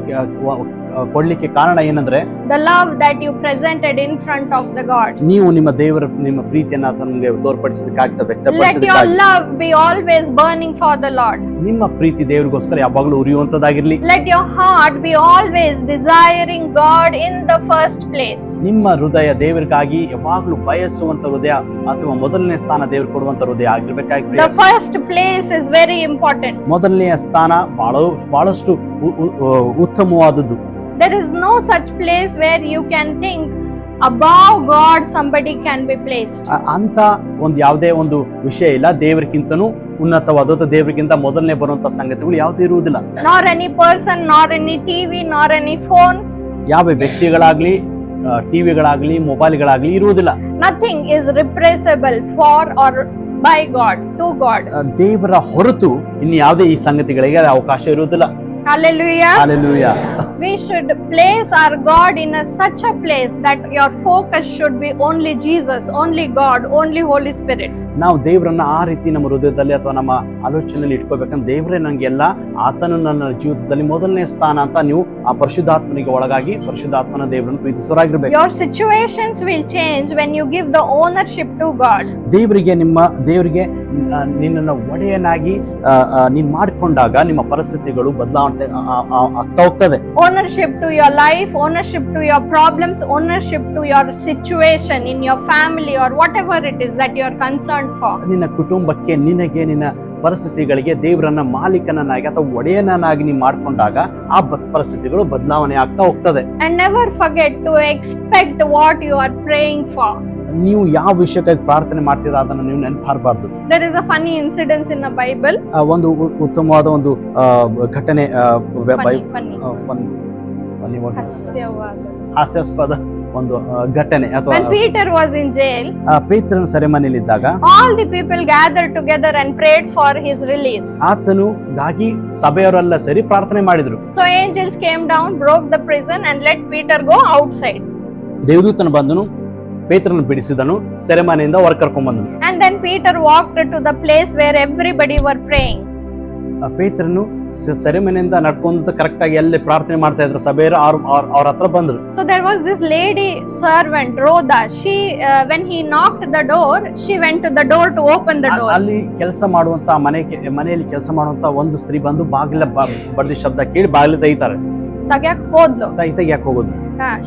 ಕೊಡ್ಲಿಕ್ಕೆ ಕಾರಣ ಏನಂದ್ರೆ, the love that you presented in front of the God. ನೀವು ನಿಮ್ಮ ಪ್ರೀತಿಯನ್ನ ನಮಗೆ ತೋರ್ಪಡಿಸೋದಕ್ಕಾಗ್ತದೆ, Let your ವ್ಯಕ್ತಪಡಿಸೋದಕ್ಕಾಗಿ. love be always burning for the Lord. ನಿಮ್ಮ ಪ್ರೀತಿ ದೇವರಿಗೋಸ್ಕರ ಯಾವಾಗಲೂ ಉರಿಯುವಂತದ್ದಾಗಿರ್ಲಿ. Let your heart be always desiring God in the first place. ನಿಮ್ಮ ಹೃದಯ ದೇವರಿಗಾಗಿ ಯಾವಾಗಲೂ ಬಯಸುವಂತ ಹೃದಯ ಅಥವಾ ಮೊದಲನೇ ಸ್ಥಾನ ದೇವರು ಕೊಡುವಂತ ಹೃದಯ ಆಗಿರ್ಬೇಕಾಗಿ. The first place is very important. ಮೊದಲನೆಯ ಸ್ಥಾನ ಬಹಳಷ್ಟು ಉತ್ತಮವಾದದ್ದು. There is no such place where you can think above God somebody can be placed. ಅಂತ ಒಂದು ಯಾವುದೇ ಒಂದು ವಿಷಯ ಇಲ್ಲ. ದೇವರಿಗಿಂತನೂ ಉನ್ನತವಾದ, ದೇವರಿಗಿಂತ ಮೊದಲನೇ ಬರುವಂತ ಸಂಗತಿಗಳು ಯಾವುದೂ ಇರುವುದಿಲ್ಲ. Nor any person, nor any TV, nor any phone. ಯಾವ ವ್ಯಕ್ತಿಗಳಾಗ್ಲಿ, ಟಿವಿಗಳಾಗ್ಲಿ, ಮೊಬೈಲ್ಗಳಾಗ್ಲಿ ಇರುವುದಿಲ್ಲ. Nothing is replaceable for or by God, to God. ದೇವರ ಹೊರತು ಇನ್ನು ಯಾವುದೇ ಈ ಸಂಗತಿಗಳಿಗೆ ಅವಕಾಶ ಇರುವುದಿಲ್ಲ. Hallelujah. Hallelujah. We should place our God in such a place that your focus should be only Jesus, only God, only Holy Spirit. ನಾವು ದೇವರನ್ನ ಆ ರೀತಿ ನಮ್ಮ ಹೃದಯದಲ್ಲಿ ಅಥವಾ ನಮ್ಮ ಆಲೋಚನೆಯಲ್ಲಿ ಇಟ್ಕೋಬೇಕಂದ್ರೆ, ದೇವರೇ ನಂಗೆಲ್ಲ, ಆತನು ನನ್ನ ಜೀವಿತದಲ್ಲಿ ಮೊದಲನೇ ಸ್ಥಾನ ಅಂತ ನೀವು ಆ ಪರಿಶುದ್ಧಾತ್ಮನಿಗೆ ಒಳಗಾಗಿ ಪರಿಶುದ್ಧಾತ್ಮನ ದೇವರನ್ನು ಪ್ರೀತಿಸೋರಾಗಿರ್ಬೇಕು. Your situations will change when you give the ownership to God. ದೇವರಿಗೆ ನಿನ್ನನ್ನು ಒಡೆಯನಾಗಿ ನೀನ್ ಮಾಡಿಕೊಂಡಾಗ ನಿಮ್ಮ ಪರಿಸ್ಥಿತಿಗಳು ಬದಲಾವಣೆ ಆಗ್ತಾ ಹೋಗ್ತದೆ. Ownership to your life, ownership to your problems, ownership to your situation in your family or whatever it is that you are concerned for. ನಿನ್ನ ಕುಟುಂಬಕ್ಕೆ, ನಿನಗೆ, ನಿನ್ನ ಪರಿಸ್ಥಿತಿಗಳಿಗೆ ದೇವರನ್ನ ಮಾಲೀಕನನ್ನಾಗಿ ಅಥವಾ ಒಡೆಯನನ್ನಾಗಿ ನೀವು ಮಾಡ್ಕೊಂಡಾಗ ಆ ಪರಿಸ್ಥಿತಿಗಳು ಬದಲಾವಣೆ ಆಗ್ತಾ ಹೋಗ್ತದೆ. And never forget to expect what you are praying for. ನೀವು ಯಾವ ವಿಷಯಕ್ಕಾಗಿ ಪ್ರಾರ್ಥನೆ ಮಾಡ್ತೀರಾ ಅದನ್ನು ನೀವು ನೆನಪಾರಬಾರ್ದು. There is a funny incident in the Bible. ಒಂದು ಉತ್ತಮವಾದ ಒಂದು ಘಟನೆ, ಹಾಸ್ಯಾಸ್ಪದ ಒಂದು ಘಟನೆ ಅಥವಾ When Peter was in jail, ಪೇತ್ರನು ಸೆರೆಮನೆಯಲ್ಲಿದ್ದಾಗ all the people gathered together and prayed for his release. ಆತನು ಗಾಗಿ ಸಭೆಯವರೆಲ್ಲ ಸೇರಿ ಪ್ರಾರ್ಥನೆ ಮಾಡಿದ್ರು. So angels came down, broke the prison and let Peter go outside. ದೇವದೂತನು ಬಂದನು, ಪೇತ್ರನು ಬಿಡಿಸಿದನು, ಸೆರೆಮನೆಯಿಂದ ಹೊರ ಕರ್ಕೊಂಡ್ ಬಂದನು. And then Peter walked to the place where everybody were praying. ಪೇತ್ರನು ಸೆರೆಮನೆಯಿಂದ ನಡ್ಕೊಂತ ಕರೆಕ್ಟ್ ಆಗಿ ಎಲ್ಲಿ ಪ್ರಾರ್ಥನೆ ಮಾಡ್ತಾ ಇದ್ರು ಸಭೆಯರು ಅವ್ರ ಹತ್ರ ಬಂದ್ರು. So there was this lady servant, Rhoda. She when he knocked the door, she went to the door to open the door. ಅಲ್ಲಿ ಕೆಲಸ ಮಾಡುವಂತ ಮನೆಯಲ್ಲಿ ಕೆಲಸ ಮಾಡುವಂತ ಒಂದು ಸ್ತ್ರೀ ಬಂದು ಬಾಗಿಲ ಬಡ್ದಿ ಶಬ್ದ ಕೇಳಿ ಬಾಗಿಲು ತೆಗಿತಾರೆ. ತಗ್ಯಾಕ್ ಹೋದ್ಲು. ತೆಗಿಯಾಕ ಹೋಗುದು.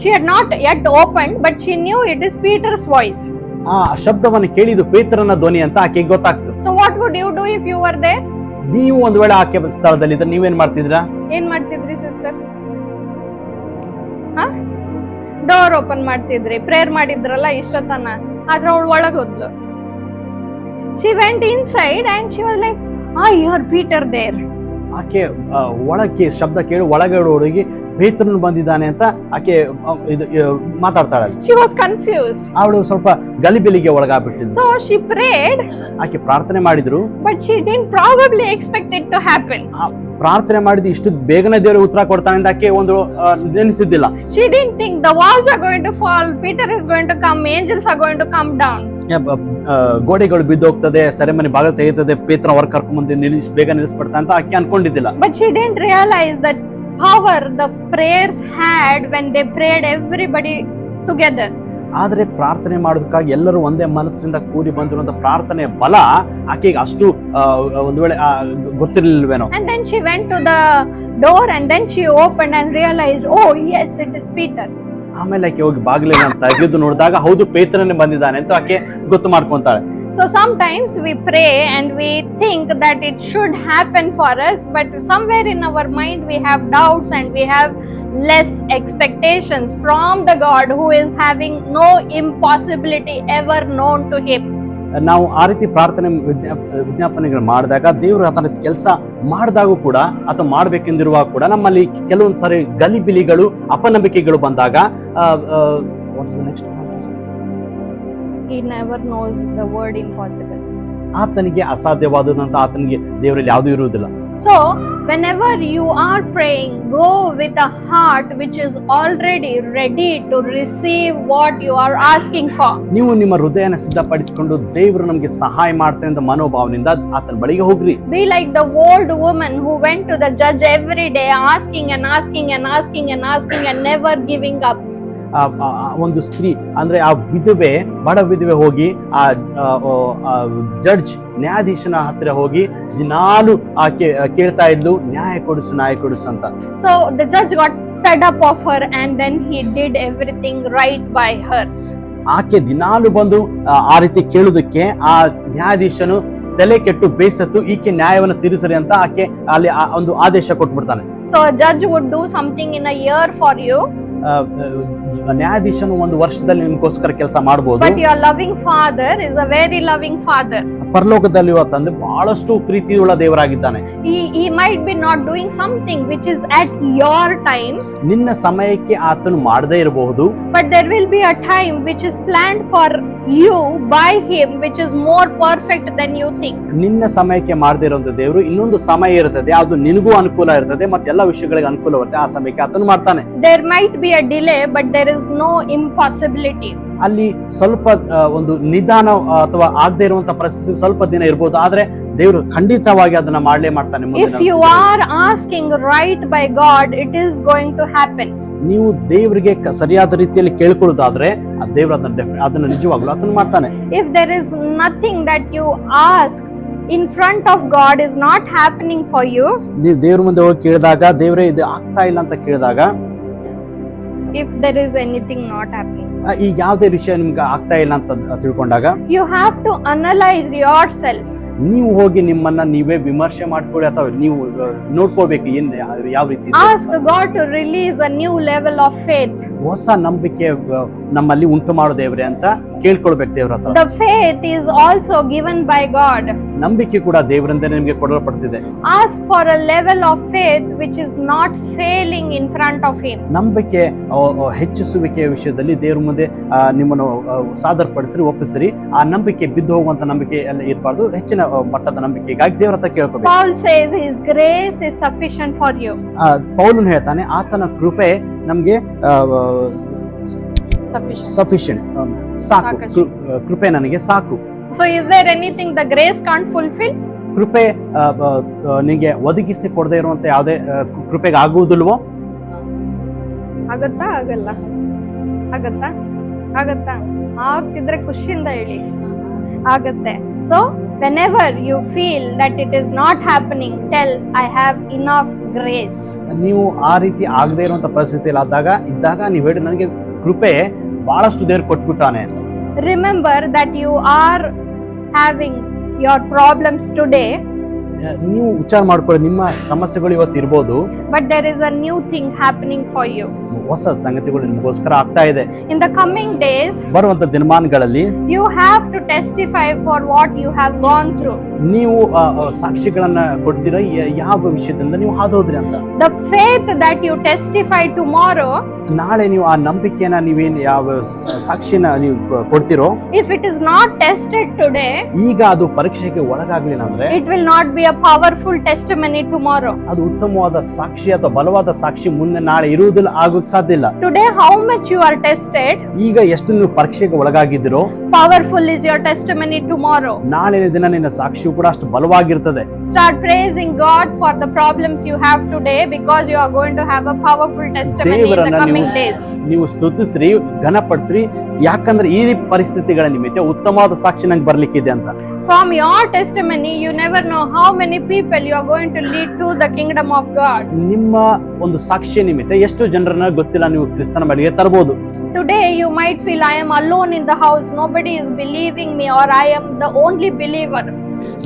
She had not yet opened, but she knew it is Peter's voice. ಆ ಶಬ್ದವನ್ನು ಕೇಳಿದ್ದು ಪೇತ್ರನ ಧ್ವನಿ ಅಂತ ಆಕೆಗೆ ಗೊತ್ತಾಗ್ತದೆ. So what would you do if you were there? ನೀವು ಒಂದ್ ವೇಳೆ ಆಕೆ ಸ್ಥಳದಲ್ಲಿ ಇದ್ರೆ ನೀವೇನ್ ಮಾಡ್ತಿದ್ರಾ? ಏನ್ ಮಾಡ್ತಿದ್ರಿ ಸಿಸ್ಟರ್? ಡೋರ್ ಓಪನ್ ಮಾಡ್ತಿದ್ರಿ, ಪ್ರೇಯರ್ ಮಾಡಿದ್ರಲ್ಲ ಇಷ್ಟೊತ್ತನ, ಆದ್ರೆ ಅವಳು ಒಳಗ್ ಹೋದ್ಲು. She went inside and she was like, you are Peter there. ಆಕೆ ಒಳಕ್ಕೆ ಶಬ್ದ ಕೇಳಿ ಒಳಗಡೆ ಹೋಗಿ ಪೇತ್ರನು ಬಂದಿದ್ದಾನೆ ಅಂತ ಆಕೆ ಮಾತಾಡ್ತಾಳೆ. She was confused. ಅವಳು ಸ್ವಲ್ಪ ಗಲಿಬಿಲಿಗೆ ಒಳಗಾಗ್ಬಿಟ್ಟಿದ್ಲು. So she prayed. ಆಕೆ ಪ್ರಾರ್ಥನೆ ಮಾಡಿದ್ರು. But she didn't probably expect it to happen. ಪ್ರಾರ್ಥನೆ ಮಾಡಿದ್ದು ಇಷ್ಟು ಬೇಗನೆ ದೇವರು ಉತ್ತರ ಕೊಡ್ತಾನೆ ಅಂತ ಆಕೆ ಒಂದು ನೆನೆಸಿದ್ದಿಲ್ಲ. She didn't think the walls are going to fall, Peter is going to come, angels are going to come down. ಗೋಡೆಗಳು ಬಿದ್ದೋಗ್ತದೆ, ಸೆರೆಮನಿ ಬಾಗಿಲು ತೆಗೆಯುತ್ತದೆ, ಪೇತ್ರ ಹೊರ ಕರ್ಕೊಂಡ್ಬಂದು ಬೇಗ ನಿಲ್ಲಿಸ್ಬಿಡ್ತಾ ಅಂತ ಆಕೆ ಅನ್ಕೊಂಡಿದ್ದಿಲ್ಲ. But she didn't realize that power the prayers had when they prayed everybody together. ಆದ್ರೆ ಪ್ರಾರ್ಥನೆ ಮಾಡೋದಕ್ಕಾಗಿ ಎಲ್ಲರೂ ಒಂದೇ ಮನಸ್ಸಿನಿಂದ ಕೂಡಿ ಬಂದಿರುವಂತ ಪ್ರಾರ್ಥನೆ ಬಲ ಆಕೆಗೆ ಅಷ್ಟು ಒಂದು ವೇಳೆ ಗೊತ್ತಿರಲಿಲ್ವೇನೋ. And then she went to the door and then she opened and realized, oh yes, it is Peter. ಆಮೇಲೆ ಆಕೆ ಹೋಗಿ ಬಾಗಿಲನ್ನ ತೆಗೆದು ನೋಡಿದಾಗ ಹೌದು ಪೇತ್ರನೇ ಬಂದಿದ್ದಾನೆ ಅಂತ ಆಕೆ ಗೊತ್ತು ಮಾಡ್ಕೊಂತಾಳೆ. So sometimes we pray and we think that it should happen for us, but somewhere in our mind we have doubts and we have less expectations from the God who is having no impossibility ever known to him. ನಾವು ಆ ರೀತಿ ಪ್ರಾರ್ಥನೆ ವಿಜ್ಞಾಪನೆಗಳು ಮಾಡಿದಾಗ ದೇವರು ಆತನ ಕೆಲಸ ಮಾಡಿದಾಗೂ ಕೂಡ ಅಥವಾ ಮಾಡ್ಬೇಕೆಂದಿರುವಾಗ ಕೂಡ ನಮ್ಮಲ್ಲಿ ಕೆಲವೊಂದು ಸಾರಿ ಗಲಿಬಿಲಿಗಳು ಅಪನಂಬಿಕೆಗಳು ಬಂದಾಗ what is the next? He never knows the word impossible. ಆತನಿಗೆ ಅಸಾಧ್ಯವಾದದಂತ ಆತನಿಗೆ ದೇವರಲ್ಲಿ ಯಾವುದೂ ಇರುವುದಿಲ್ಲ. So whenever you are praying, go with a heart which is already ready to receive what you are asking for. ನೀವು ನಿಮ್ಮ ಹೃದಯನ ಸಿದ್ಧಪಡಿಸಿಕೊಂಡು ದೇವರು ನಮಗೆ ಸಹಾಯ ಮಾಡ್ತಾರೆ ಅಂತ ಮನೋಭಾವನೆಯಿಂದ ಆತನ ಬಳಿಗೆ ಹೋಗ್ರಿ. Be like the old woman who went to the judge every day asking and asking and asking and asking and never giving up. ಒಂದು ಸ್ತ್ರೀ ಅಂದ್ರೆ ಆ ವಿಧವೆ, ಬಡ ವಿಧವೆ ಹೋಗಿ ಆ ಜಡ್ಜ್ ನ್ಯಾಯಾಧೀಶನ ಹತ್ತಿರ ಹೋಗಿ ದಿನಾಲು ಆಕೆ ಕೇಳ್ತಾ ಇದ್ಲು, ನ್ಯಾಯ ಕೊಡಿಸು ಅಂತ. So the judge got fed up of her and then he did everything right by her. ಆಕೆ ದಿನಾಲು ಬಂದು ಆ ರೀತಿ ಕೇಳುವುದಕ್ಕೆ ಆ ನ್ಯಾಯಾಧೀಶನು ತಲೆ ಕೆಟ್ಟು ಬೇಸತ್ತು ಈಕೆ ನ್ಯಾಯವನ್ನು ತೀರಿಸರಿ ಅಂತ ಆಕೆ ಅಲ್ಲಿ ಒಂದು ಆದೇಶ ಕೊಟ್ಬಿಡ್ತಾನೆ. So a judge would do something in a year for you. ನ್ಯಾಯಾಧೀಶನು ಒಂದು ವರ್ಷದಲ್ಲಿ ನಿಮ್ಗೋಸ್ಕರ ಕೆಲಸ ಮಾಡಬಹುದು. But your loving father is a very loving father. ಪರಲೋಕದಲ್ಲಿರುವ ತಂದೆ ಬಹಳಷ್ಟು ಪ್ರೀತಿಯುಳ್ಳ ದೇವರಾಗಿದ್ದಾನೆ. He might be not doing something which is at your time. ನಿನ್ನ ಸಮಯಕ್ಕೆ ಆತನು ಮಾಡದೇ ಇರಬಹುದು. But there will be a time which is planned for you by him which is more perfect than you think. ನಿನ್ನ ಸಮಯಕ್ಕೆ ಮಾಡದೇ ಇರುವಂತ ದೇವರು ಇನ್ನೊಂದು ಸಮಯ ಇರುತ್ತದೆ, ಅದು ನಿನಗೂ ಅನುಕೂಲ ಇರುತ್ತದೆ ಮತ್ತೆ ಎಲ್ಲ ವಿಷಯಗಳಿಗೆ ಅನುಕೂಲ ಇರುತ್ತೆ. ಆ ಸಮಯಕ್ಕೆ ಆತನು ಮಾಡ್ತಾನೆ. There might be a delay but there is no impossibility. ಅಲ್ಲಿ ಸ್ವಲ್ಪ ಒಂದು ನಿಧಾನ ಅಥವಾ ಆಗದೆ ಇರುವಂತ ಪರಿಸ್ಥಿತಿ ಸ್ವಲ್ಪ ದಿನ ಇರಬಹುದು, ಆದ್ರೆ ದೇವರು ಖಂಡಿತವಾಗಿ ಅದನ್ನ ಮಾಡ್ತಾನೆ. If you are asking right by God, it is going to happen. ನೀವು ದೇವರಿಗೆ ಸರಿಯಾದ ರೀತಿಯಲ್ಲಿ ಕೇಳ್ಕೊಳ್ಳೋದಾದ್ರೆ ದೇವರು ಅದನ್ನ ನಿಜವಾಗ್ಲೂ ಅದನ್ನ ಮಾಡ್ತಾನೆ. If there is nothing that you ask in front of God is not happening for you, ನೀವು ದೇವರ ಮುಂದೆ ಹೋಗಿ ಕೇಳಿದಾಗ ದೇವರೇ ಇದು ಆಗ್ತಾ ಇಲ್ಲ ಅಂತ ಕೇಳಿದಾಗ, if there is anything not happening, ಈಗ ಯಾವುದೇ ವಿಷಯ ನಿಮ್ಗೆ ಆಗ್ತಾ ಇಲ್ಲ ಅಂತ ತಿಳ್ಕೊಂಡಾಗ, you have to analyze yourself. ನೀವು ಹೋಗಿ ನಿಮ್ಮನ್ನ ನೀವೇ ವಿಮರ್ಶೆ ಮಾಡ್ಕೊಳ್ಳಿ ಅಥವಾ ನೀವು ನೋಡ್ಕೋಬೇಕು ಯಾವ ರೀತಿ. Ask God to release a new level of faith. ಹೊಸ ನಂಬಿಕೆ ನಮ್ಮಲ್ಲಿ ಉಂಟು ಮಾಡೋ ದೇವ್ರೆ ಅಂತ ಕೇಳ್ಕೊಳ್ಬೇಕು ದೇವ್ರ ಹತ್ರ. The faith is also given by God. ನಂಬಿಕೆ ಕೂಡ ದೇವರಿಂದ ನಿಮಗೆ ಕೊಡಲ್ಪಡ್ತಿದೆ. Ask for a level of faith which is not failing in front of him. ನಂಬಿಕೆ ಹೆಚ್ಚಿಸುವಿಕೆಯ ವಿಷಯದಲ್ಲಿ ದೇವ್ರ ಮುಂದೆ ನಿಮ್ಮನ್ನು ಸಾದರಪಡಿಸಿ ಒಪ್ಪಿಸಿರಿ. ಆ ನಂಬಿಕೆ ಬಿದ್ದು ಹೋಗುವಂತ ನಂಬಿಕೆ ಎಲ್ಲ ಇರಬಾರ್ದು, ಹೆಚ್ಚಿನ ಮಟ್ಟದ ನಂಬಿಕೆಗಾಗಿ ದೇವರ ಹತ್ರ ಕೇಳ್ಕೋಬೇಕು. Paul says his grace is sufficient for you. ಪೌಲನು ಹೇಳ್ತಾನೆ ಆತನ ಕೃಪೆ ನಮ್ಗೆ ಸಫಿಷಿಯಂಟ್, ಸಾಕು, ಕೃಪೆ ನನಗೆ ಸಾಕು. So is there anything the grace can't fulfill? ಕೃಪೆ ನಿಮಗೆ ಒದಗಿಸಿ ಕೊಡದೇ ಇರುವಂತ ಯಾವುದೇ ಕೃಪೆಗೆ ಆಗುವುದಿಲ್ವೋ? ಆಗತ್ತಾ? ಆಗಲ್ಲ? ಆಗತ್ತಾ? ಆಗತ್ತಾ? ಆಗ್ತಿದ್ರೆ ಖುಷಿಯಿಂದ ಹೇಳಿ ಆಗತ್ತೆ. So whenever you feel that it is not happening, tell I have enough grace. ನೀವು ಆ ರೀತಿ ಆಗದೇ ಇರುವಂತ ಪರಿಸ್ಥಿತಿಯಲ್ಲಿ ಇದ್ದಾಗ ನೀವು ಹೇಳಿ ನನಗೆ ಕೃಪೆ ಬಹಳಷ್ಟು ದೇವರು ಕೊಟ್ಬಿಟ್ಟಾನೆ ಅಂತ. Remember that you are having your problems today. ನೀವು ವಿಚಾರ ಮಾಡ್ಕೊಳ್ಳಿ, ನಿಮ್ಮ ಸಮಸ್ಯೆಗಳು ಇವತ್ತು ಇರ್ಬೋದು, but there is a new thing happening for you. ಹೊಸ ಸಂಗತಿಗಳು ನಿಮಗೋಸ್ಕರ ಆಗ್ತಾ ಇದೆ. In the coming days, ಬರುವಂತ ದಿನಮಾನಗಳಲ್ಲಿ you have to testify for what you have gone through. ನೀವು ಸಾಕ್ಷಿಗಳನ್ನ ಕೊಡ್ತೀರಾ ಯಾವ ವಿಷಯದಿಂದ ನೀವು ಹಾದೋದ್ರಿ ಅಂತ. The faith that you testify tomorrow, ನಾಳೆ ನೀವು ಆ ನಂಬಿಕೆನ ನೀವೇನ್ ಯಾವ ಸಾಕ್ಷಿನ ನೀವು ಕೊಡ್ತಿರೋ, if it is not tested today, ಈಗ ಅದು ಪರೀಕ್ಷೆಗೆ ಒಳಗಾಗ್ಲಿಲ್ಲ ಅಂದ್ರೆ it will not be a powerful testimony tomorrow. ಅದು ಉತ್ತಮವಾದ ಸಾಕ್ಷಿ ಅಥವಾ ಬಲವಾದ ಸಾಕ್ಷಿ ಮುಂದೆ ನಾಳೆ ಇರುವುದಿಲ್ಲ, ಆಗೋಕ್ ಸಾಧ್ಯ ಇಲ್ಲ. Today how much you are tested, ಈಗ ಎಷ್ಟು ನೀವು ಪರೀಕ್ಷೆಗೆ ಒಳಗಾಗಿದ್ದೀರೋ, powerful is your testimony tomorrow. ನಾಳಿನ ದಿನ ನಿನ್ನ ಸಾಕ್ಷಿಯು ಕೂಡ ಅಷ್ಟು ಬಲವಾಗಿರ್ತದೆ. Start praising God for the problems you have today, because you are going to have a powerful testimony in the coming days. ನೀವು ಸ್ತುತಿಸ್ರಿ, ಘನಪಡಿಸ್ರಿ, ಯಾಕಂದ್ರೆ ಈ ಪರಿಸ್ಥಿತಿಗಳ ನಿಮಿತ್ತ ಉತ್ತಮವಾದ ಸಾಕ್ಷಿ ನಂಗೆ ಬರ್ಲಿಕ್ಕಿದೆ ಅಂತ. From your testimony, you never know how many people you are going to lead to the kingdom of God. ನಿಮ್ಮ ಒಂದು ಸಾಕ್ಷಿಯ ನಿಮಿತ್ತ ಎಷ್ಟು ಜನರನ್ನ ಗೊತ್ತಿಲ್ಲ ನೀವು ಕ್ರಿಸ್ತನ ಬಳಿಗೆ ತರಬಹುದು. Today you might feel I am alone in the house, nobody is believing me, or I am the only believer.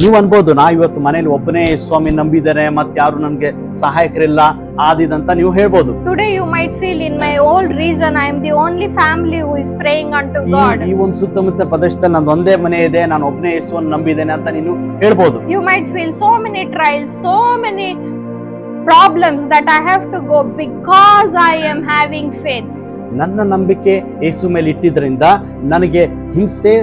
ನೀವು ಅನ್ಬೋದು, ನಾ ಇವತ್ತು ಮನೇಲಿ ಒಬ್ಬನೇ ಸ್ವಾಮಿ ನಂಬಿದ್ದಾರೆ, ಮತ್ತೆ ಯಾರು ನನ್ಗೆ ಸಹಾಯಕರಿಲ್ಲ ಆದಿದಂತ ನೀವು ಹೇಳ್ಬೋದು. Today you might feel in my old region I am the only family who is praying unto God. ಈ ಒಂದು ಸುತ್ತಮುತ್ತ ಪ್ರದೇಶದಲ್ಲಿ ನಂದು ಒಂದೇ ಮನೆ ಇದೆ, ನಾನು ಒಬ್ಬನೇ ಯೇಸುವನ್ನು ನಂಬಿದ್ದೇನೆ ಅಂತ ನೀನು ಹೇಳ್ಬೋದು. You might feel so many trials, so many problems that I have to go because I am having faith. ನನ್ನ ನಂಬಿಕೆ ಯೇಸು ಮೇಲೆ ಇಟ್ಟಿದ್ರಿಂದ ನನಗೆ ಹಿಂಸೆ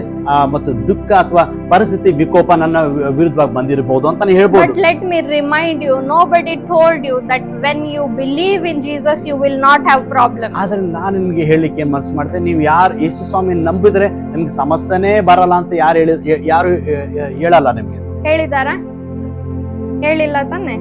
ಮತ್ತು ದುಃಖ ಅಥವಾ ಪರಿಸ್ಥಿತಿ ವಿಕೋಪ ನನ್ನ ವಿರುದ್ಧವಾಗಿ ಬಂದಿರಬಹುದು ಅಂತ ಹೇಳ್ಬೋದು. But let me remind you, nobody told you that when you believe in Jesus you will not have problems. ಆದ್ರೆ ನಾನು ನಿಮ್ಗೆ ಹೇಳಲಿಕ್ಕೆ ಮನಸ್ಸು ಮಾಡ್ತೇನೆ, ನೀವು ಯಾರು ಯೇಸು ಸ್ವಾಮಿ ನಂಬಿದ್ರೆ ನಿಮ್ಗೆ ಸಮಸ್ಯೆನೇ ಬರಲ್ಲ ಅಂತ ಯಾರು ಹೇಳಲ್ಲ. ನಿಮ್ಗೆ ಹೇಳಿಲ್ಲ ತಾನೆ?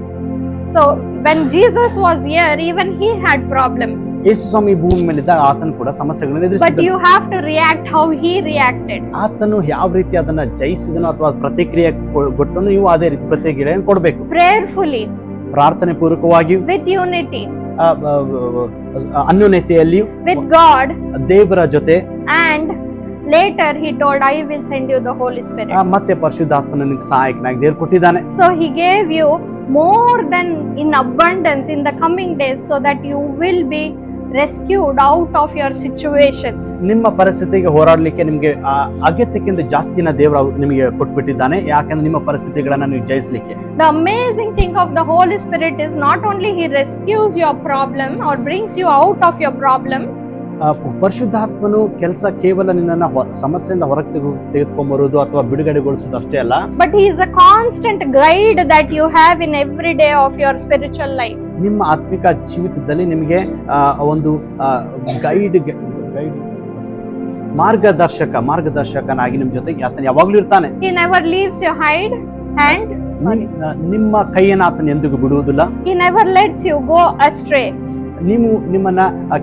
So when Jesus was here, even he had problems. ಯೇಸು ಸ್ವಾಮಿ ಭೂಮಿ ಮೇಲಿದ್ದಾಗ ಆತನು ಕೂಡ ಸಮಸ್ಯೆಗಳನ್ನು But ಎದುರಿಸಿದನು. you have to react how he reacted. ಆತನು ಯಾವ ರೀತಿ ಅದನ್ನ ಜಯಿಸಿದನೋ ಅಥವಾ ಪ್ರತಿಕ್ರಿಯೆ ಕೊಟ್ಟನು, ನೀವು ಅದೇ ರೀತಿ ಪ್ರತಿಕ್ರಿಯೆ ಕೊಡಬೇಕು. Prayerfully, ಪ್ರಾರ್ಥನೆ ಪೂರ್ವಕವಾಗಿ, with unity, ಅನ್ಯೋನ್ಯತೆಯಲ್ಲಿ, with God, ದೇವರ ಜೊತೆ, and later he told, I will send you the Holy Spirit. ಮತ್ತೆ ಪರಿಶುದ್ಧಾತ್ಮನ ನಿನಗೆ ಸಹಾಯಕನಾಗಿ ದೇವರು ಕೊಟ್ಟಿದ್ದಾನೆ. So he gave you more than in abundance in the coming days, so that you will be rescued out of your situations. ನಿಮ್ಮ ಪರಿಸ್ಥಿತಿಗೆ ಹೋರಾಡಲಿಕ್ಕೆ ನಿಮಗೆ ಅಗತ್ಯಕ್ಕಿಂತ ಜಾಸ್ತಿನ ದೇವರು ನಿಮಗೆ ಕೊಟ್ಬಿಟ್ಟಿದ್ದಾನೆ, ಯಾಕಂದ್ರೆ ನಿಮ್ಮ ಪರಿಸ್ಥಿತಿಗಳನ್ನ ನೀವು ಜಯಿಸಲಿಕ್ಕೆ. The amazing thing of the Holy Spirit is not only he rescues your problem or brings you out of your problem. ಪರಿಶುದ್ಧಾತ್ಮನು ಕೆಲಸ ಕೇವಲ ನಿನ್ನನ್ನ ಸಮಸ್ಯೆಯಿಂದ ಹೊರಗೆ ತೆಗೆದುಕೊಂಬರುವುದು ಅಥವಾ ಬಿಡುಗಡೆಗೊಳಿಸುವುದು ಅಷ್ಟೇ ಅಲ್ಲ, but he is a constant guide that you have in every day of your spiritual life. ನಿಮ್ಮ ಆತ್ಮಿಕ ಜೀವಿತದಲ್ಲಿ ನಿಮಗೆ ಒಂದು ಗೈಡ್ ಮಾರ್ಗದರ್ಶಕನಾಗಿ ನಿಮ್ಮ ಜೊತೆಗೆ ಆತನ ಯಾವಾಗ್ಲೂ ಇರ್ತಾನೆ. He never leaves your hand. ನಿಮ್ಮ ಕೈಯನ್ನು ಆತನ ಎಂದಿಗೂ ಬಿಡುವುದಿಲ್ಲ. He never lets you go astray. ನಿಮ್ಮನ್ನ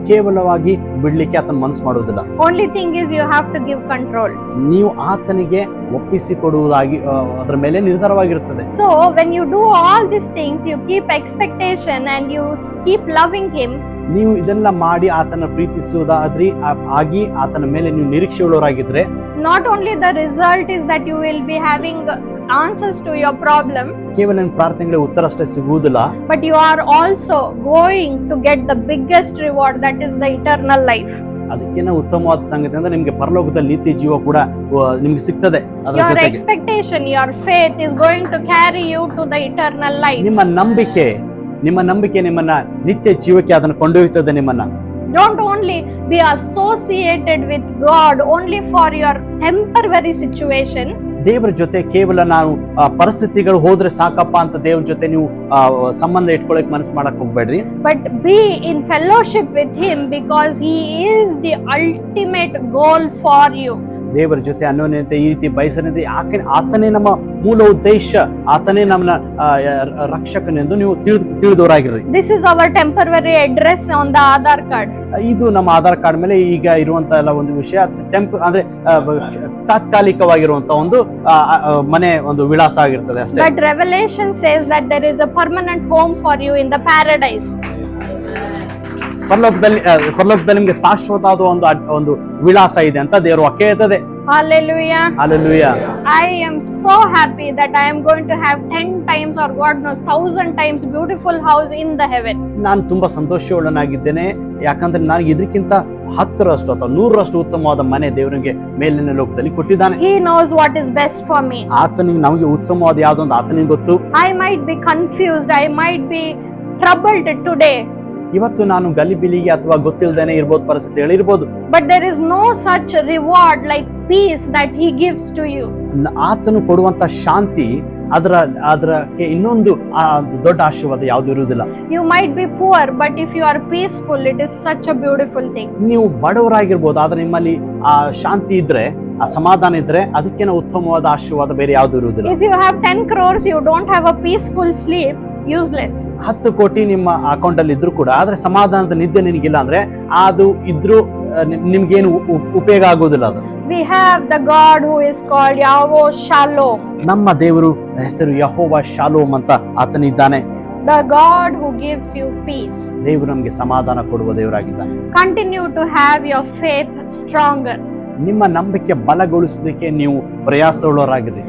ಕೇವಲವಾಗಿ ಬಿಡ್ಲಿಕ್ಕೆ ಆತನ ಮನಸ್ಸು ಮಾಡುವುದಿಲ್ಲ. Only thing is you have to give control. ನೀವು ಆತನಿಗೆ ಒಪ್ಪಿಸಿಕೊಡುವುದಾಗಿ ಅದರ ಮೇಲೆ ನಿರ್ಧಾರವಾಗಿರುತ್ತದೆ. So when you do all these things, you keep expectation and you keep loving him. ನೀವು ಇದೆಲ್ಲ ಮಾಡಿ ಆತನ ಪ್ರೀತಿಸುವುದಾದ್ರಿ ಆಗಿ ಆತನ ಮೇಲೆ ನೀವು ನಿರೀಕ್ಷೆ ಉಳ್ಳವರಾಗಿದ್ರೆ, not only the result is that you will be having answers to your problem, ಕೇವಲ ನಿಮ್ಮ ಪ್ರಾರ್ಥನೆಗಳಿಗೆ ಉತ್ತರ ಅಷ್ಟೇ ಸಿಗುವುದಿಲ್ಲ, but you are also going to get the biggest reward, that is the eternal life. ಅದಕ್ಕಿಂತ ಉತ್ತಮವಾದ ಸಂಗತಿ ಅಂದ್ರೆ ನಿಮಗೆ ಪರಲೋಕದಲ್ಲಿ ನಿತ್ಯ ಜೀವ ಕೂಡ ನಿಮಗೆ ಸಿಗ್ತದೆ. ಅದರ your ಜೊತೆಗೆ expectation, your faith is going to carry you to the eternal life. ನಿಮ್ಮ ನಂಬಿಕೆ ನಿಮ್ಮನ್ನ ನಿತ್ಯ ಜೀವಕ್ಕೆ ಅದನ್ನು ಕೊಂಡೊಯ್ಯುತ್ತದೆ. ನಿಮ್ಮನ್ನ don't only be associated with God only for your temporary situation. ದೇವರ ಜೊತೆ ಕೇವಲ ನಾವು ಪರಿಸ್ಥಿತಿಗಳು ಹೋದ್ರೆ ಸಾಕಪ್ಪ ಅಂತ ದೇವರ ಜೊತೆ ನೀವು ಸಂಬಂಧ ಇಟ್ಕೊಳ್ಳಕ್ ಮನಸ್ಸು ಮಾಡಕ್ ಹೋಗ್ಬೇಡ್ರಿ. But be in fellowship with him, because he is the ultimate goal for you. ದೇವರ ಜೊತೆ ಅನ್ಯೋನ್ಯತೆ ಈ ರೀತಿ ಬಯಸನಿದೆ, ಆತನೇ ನಮ್ಮ ಮೂಲ ಉದ್ದೇಶ, ಆತನೇ ನಮ್ಮನ್ನ ರಕ್ಷಕನೆಂದು ನೀವು ತಿಳಿದವರಾಗಿರ್ರಿ. This is our temporary address on the Aadhaar card. ಇದು ನಮ್ಮ ಆಧಾರ್ ಕಾರ್ಡ್ ಮೇಲೆ ಈಗ ಇರುವಂತ ಎಲ್ಲ ಒಂದು ವಿಷಯ, ಅಂದ್ರೆ ತಾತ್ಕಾಲಿಕವಾಗಿರುವಂತ ಒಂದು ಮನೆ ಒಂದು ವಿಳಾಸ ಆಗಿರ್ತದೆ ಅಷ್ಟೇ. But Revelation says that there is a permanent home for you in the paradise. ಪರಲೋಕದಲ್ಲಿ ನಿಮ್ಗೆ ಶಾಶ್ವತವಾದ ಒಂದು ವಿಳಾಸ ಇದೆ ಅಂತ ದೇವರು ವಾಕ್ಯ ಹೇಳ್ತದೆ. Hallelujah. Hallelujah. I am so happy that I am going to have 10 times or God knows 1000 times beautiful house in the heaven. ನಾನು ತುಂಬಾ ಸಂತೋಷವುಳ್ಳನಾಗಿದ್ದೇನೆ, ಯಾಕಂದ್ರೆ ನಾನು ಇದಕ್ಕಿಂತ 10ರಷ್ಟು ಅಥವಾ 100ರಷ್ಟು ಉತ್ತಮವಾದ ಮನೆ ದೇವರಿಗೆ ಮೇಲಿನ ಲೋಕದಲ್ಲಿ ಕೊಟ್ಟಿದ್ದಾನೆ. He knows what is best for me. ಆತನಿಗೆ ನಮಗೆ ಉತ್ತಮವಾದ ಯಾವ್ದೊಂದು ಆತನಿಗೆ ಗೊತ್ತು. I might be confused, I might be troubled today, ಇವತ್ತು ನಾನು ಗಲಿಬಿಲಿಗೆ ಅಥವಾ ಗೊತ್ತಿಲ್ಲದೇನೆ ಇರ್ಬೋದು, ಪರಿಸ್ಥಿತಿಗಳಿರ್ಬೋದು. but there is no such reward like peace that He gives to you. ಆತನು ಕೊಡುವಂತ ಶಾಂತಿ, ಅದರಕ್ಕೆ ಇನ್ನೊಂದು ದೊಡ್ಡ ಆಶೀರ್ವಾದ ಯಾವ್ದು ಇರುವುದಿಲ್ಲ. You might be poor, but if you are peaceful, it is such a beautiful thing. ನೀವು ಬಡವರಾಗಿರ್ಬೋದು, ಆದ್ರೆ ನಿಮ್ಮಲ್ಲಿ ಆ ಶಾಂತಿ ಇದ್ರೆ, ಆ ಸಮಾಧಾನ ಇದ್ರೆ, ಅದಕ್ಕಿಂತ ಉತ್ತಮವಾದ ಆಶೀರ್ವಾದ ಬೇರೆ ಯಾವ್ದು ಇರುವುದಿಲ್ಲ. If you have 10 crores, you don't have a peaceful sleep, useless. 10 ಕೋಟಿ ನಿಮ್ಮ ಅಕೌಂಟ್ ಅಲ್ಲಿ ಇದ್ರು ಕೂಡ ಆದ್ರೆ ಸಮಾಧಾನದ ನಿದ್ದೆ ನಿನಗಿಲ್ಲ ಅಂದ್ರೆ ಅದು ಇದ್ರೂ ನಿಮ್ಗೇನು ಉಪಯೋಗ ಆಗೋದಿಲ್ಲ. ಅದು We have the God who is called Yahweh Shalom, ನಮ್ಮ ದೇವರು ಹೆಸರು ಯೆಹೋವ ಶಾಲೋಮ್ ಅಂತ ಆತನಿದ್ದಾನೆ. the God who gives you peace. ದೇವರು ನಮಗೆ ಸಮಾಧಾನ ಕೊಡುವ ದೇವರಾಗಿದ್ದಾನೆ. Continue to have your faith stronger. ನಿಮ್ಮ ನಂಬಿಕೆ ಬಲಗೊಳಿಸಲಿಕ್ಕೆ ನೀವು ಪ್ರಯಾಸವುಳ್ಳವರಾಗಿರಿ.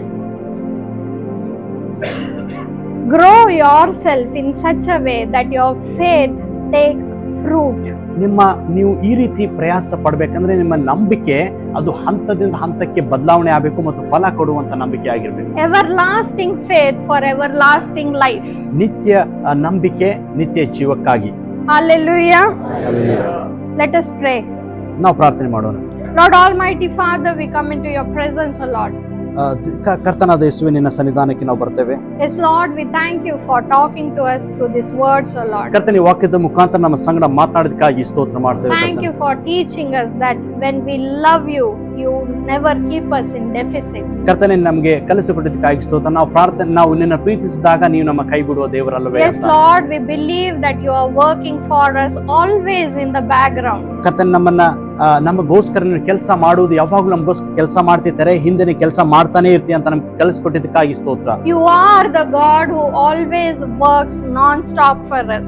Grow yourself in such a way that your faith takes fruit. ನೀವು ಈ ರೀತಿ ಪ್ರಯಾಸ ಪಡ್ಬೇಕಂದ್ರೆ ನಿಮ್ಮ ನಂಬಿಕೆ ಅದು ಹಂತದಿಂದ ಹಂತಕ್ಕೆ ಬದಲಾವಣೆ ಆಗಬೇಕು ಮತ್ತು ಫಲ ಕೊಡುವಂತ ನಂಬಿಕೆ ಆಗಿರ್ಬೇಕು. Everlasting faith for everlasting life. ನಿತ್ಯ ನಂಬಿಕೆ ನಿತ್ಯ ಜೀವಕ್ಕಾಗಿ. Hallelujah. Hallelujah. Let us pray. ನಾವು ಪ್ರಾರ್ಥನೆ ಮಾಡೋಣ. Lord Almighty Father, we come into your presence, O Lord. ಕರ್ತನಾದ ಯೇಸುವೆ, ನಿನ್ನ ಸನ್ನಿಧಾನಕ್ಕೆ ನಾವು ಬರ್ತೇವೆ. Yes, Lord, we thank you for talking to us through these words, O Lord. ಕರ್ತನೇ, ವಾಕ್ಯದ ಮುಖಾಂತರ ನಮ್ಮ ಸಂಗಡ ಮಾತನಾಡಿದಕ್ಕಾಗಿ ಸ್ತೋತ್ರ ಮಾಡ್ತೇವೆ. Thank you for teaching us that when we love you, you never keep us in deficit. ಕರ್ತನೇ, ನಮಗೆ ಕಲಿಸಿಕೊಟ್ಟಿದ್ದಕ್ಕಾಗಿ ಸ್ತೋತ್ರ. ನಾವು ನಿನ್ನ ಪ್ರೀತಿಸಿದಾಗ ನೀವು ನಮ್ಮ ಕೈ ಬಿಡುವ ದೇವರಲ್ಲವೇ? Yes, Lord, we believe that you are working for us always in the background. ಕರ್ತನೇ, ನಮಗೋಸ್ಕರ ನೀವು ಕೆಲಸ ಮಾಡುವುದು ಯಾವಾಗಲೂ ನಮಗೋಸ್ಕರ ಕೆಲಸ ಮಾಡ್ತಿರ್ತಾರೆ, ಹಿಂದೆ ಕೆಲಸ ಮಾಡ್ತಾನೆ ಇರ್ತೀಯ ಅಂತ ನಮ್ಗೆ ಕಲಿಸ್ಕೊಟ್ಟಿದ್ದಕ್ಕಾಗಿ ಸ್ತೋತ್ರ. You are the God who always works non-stop for us.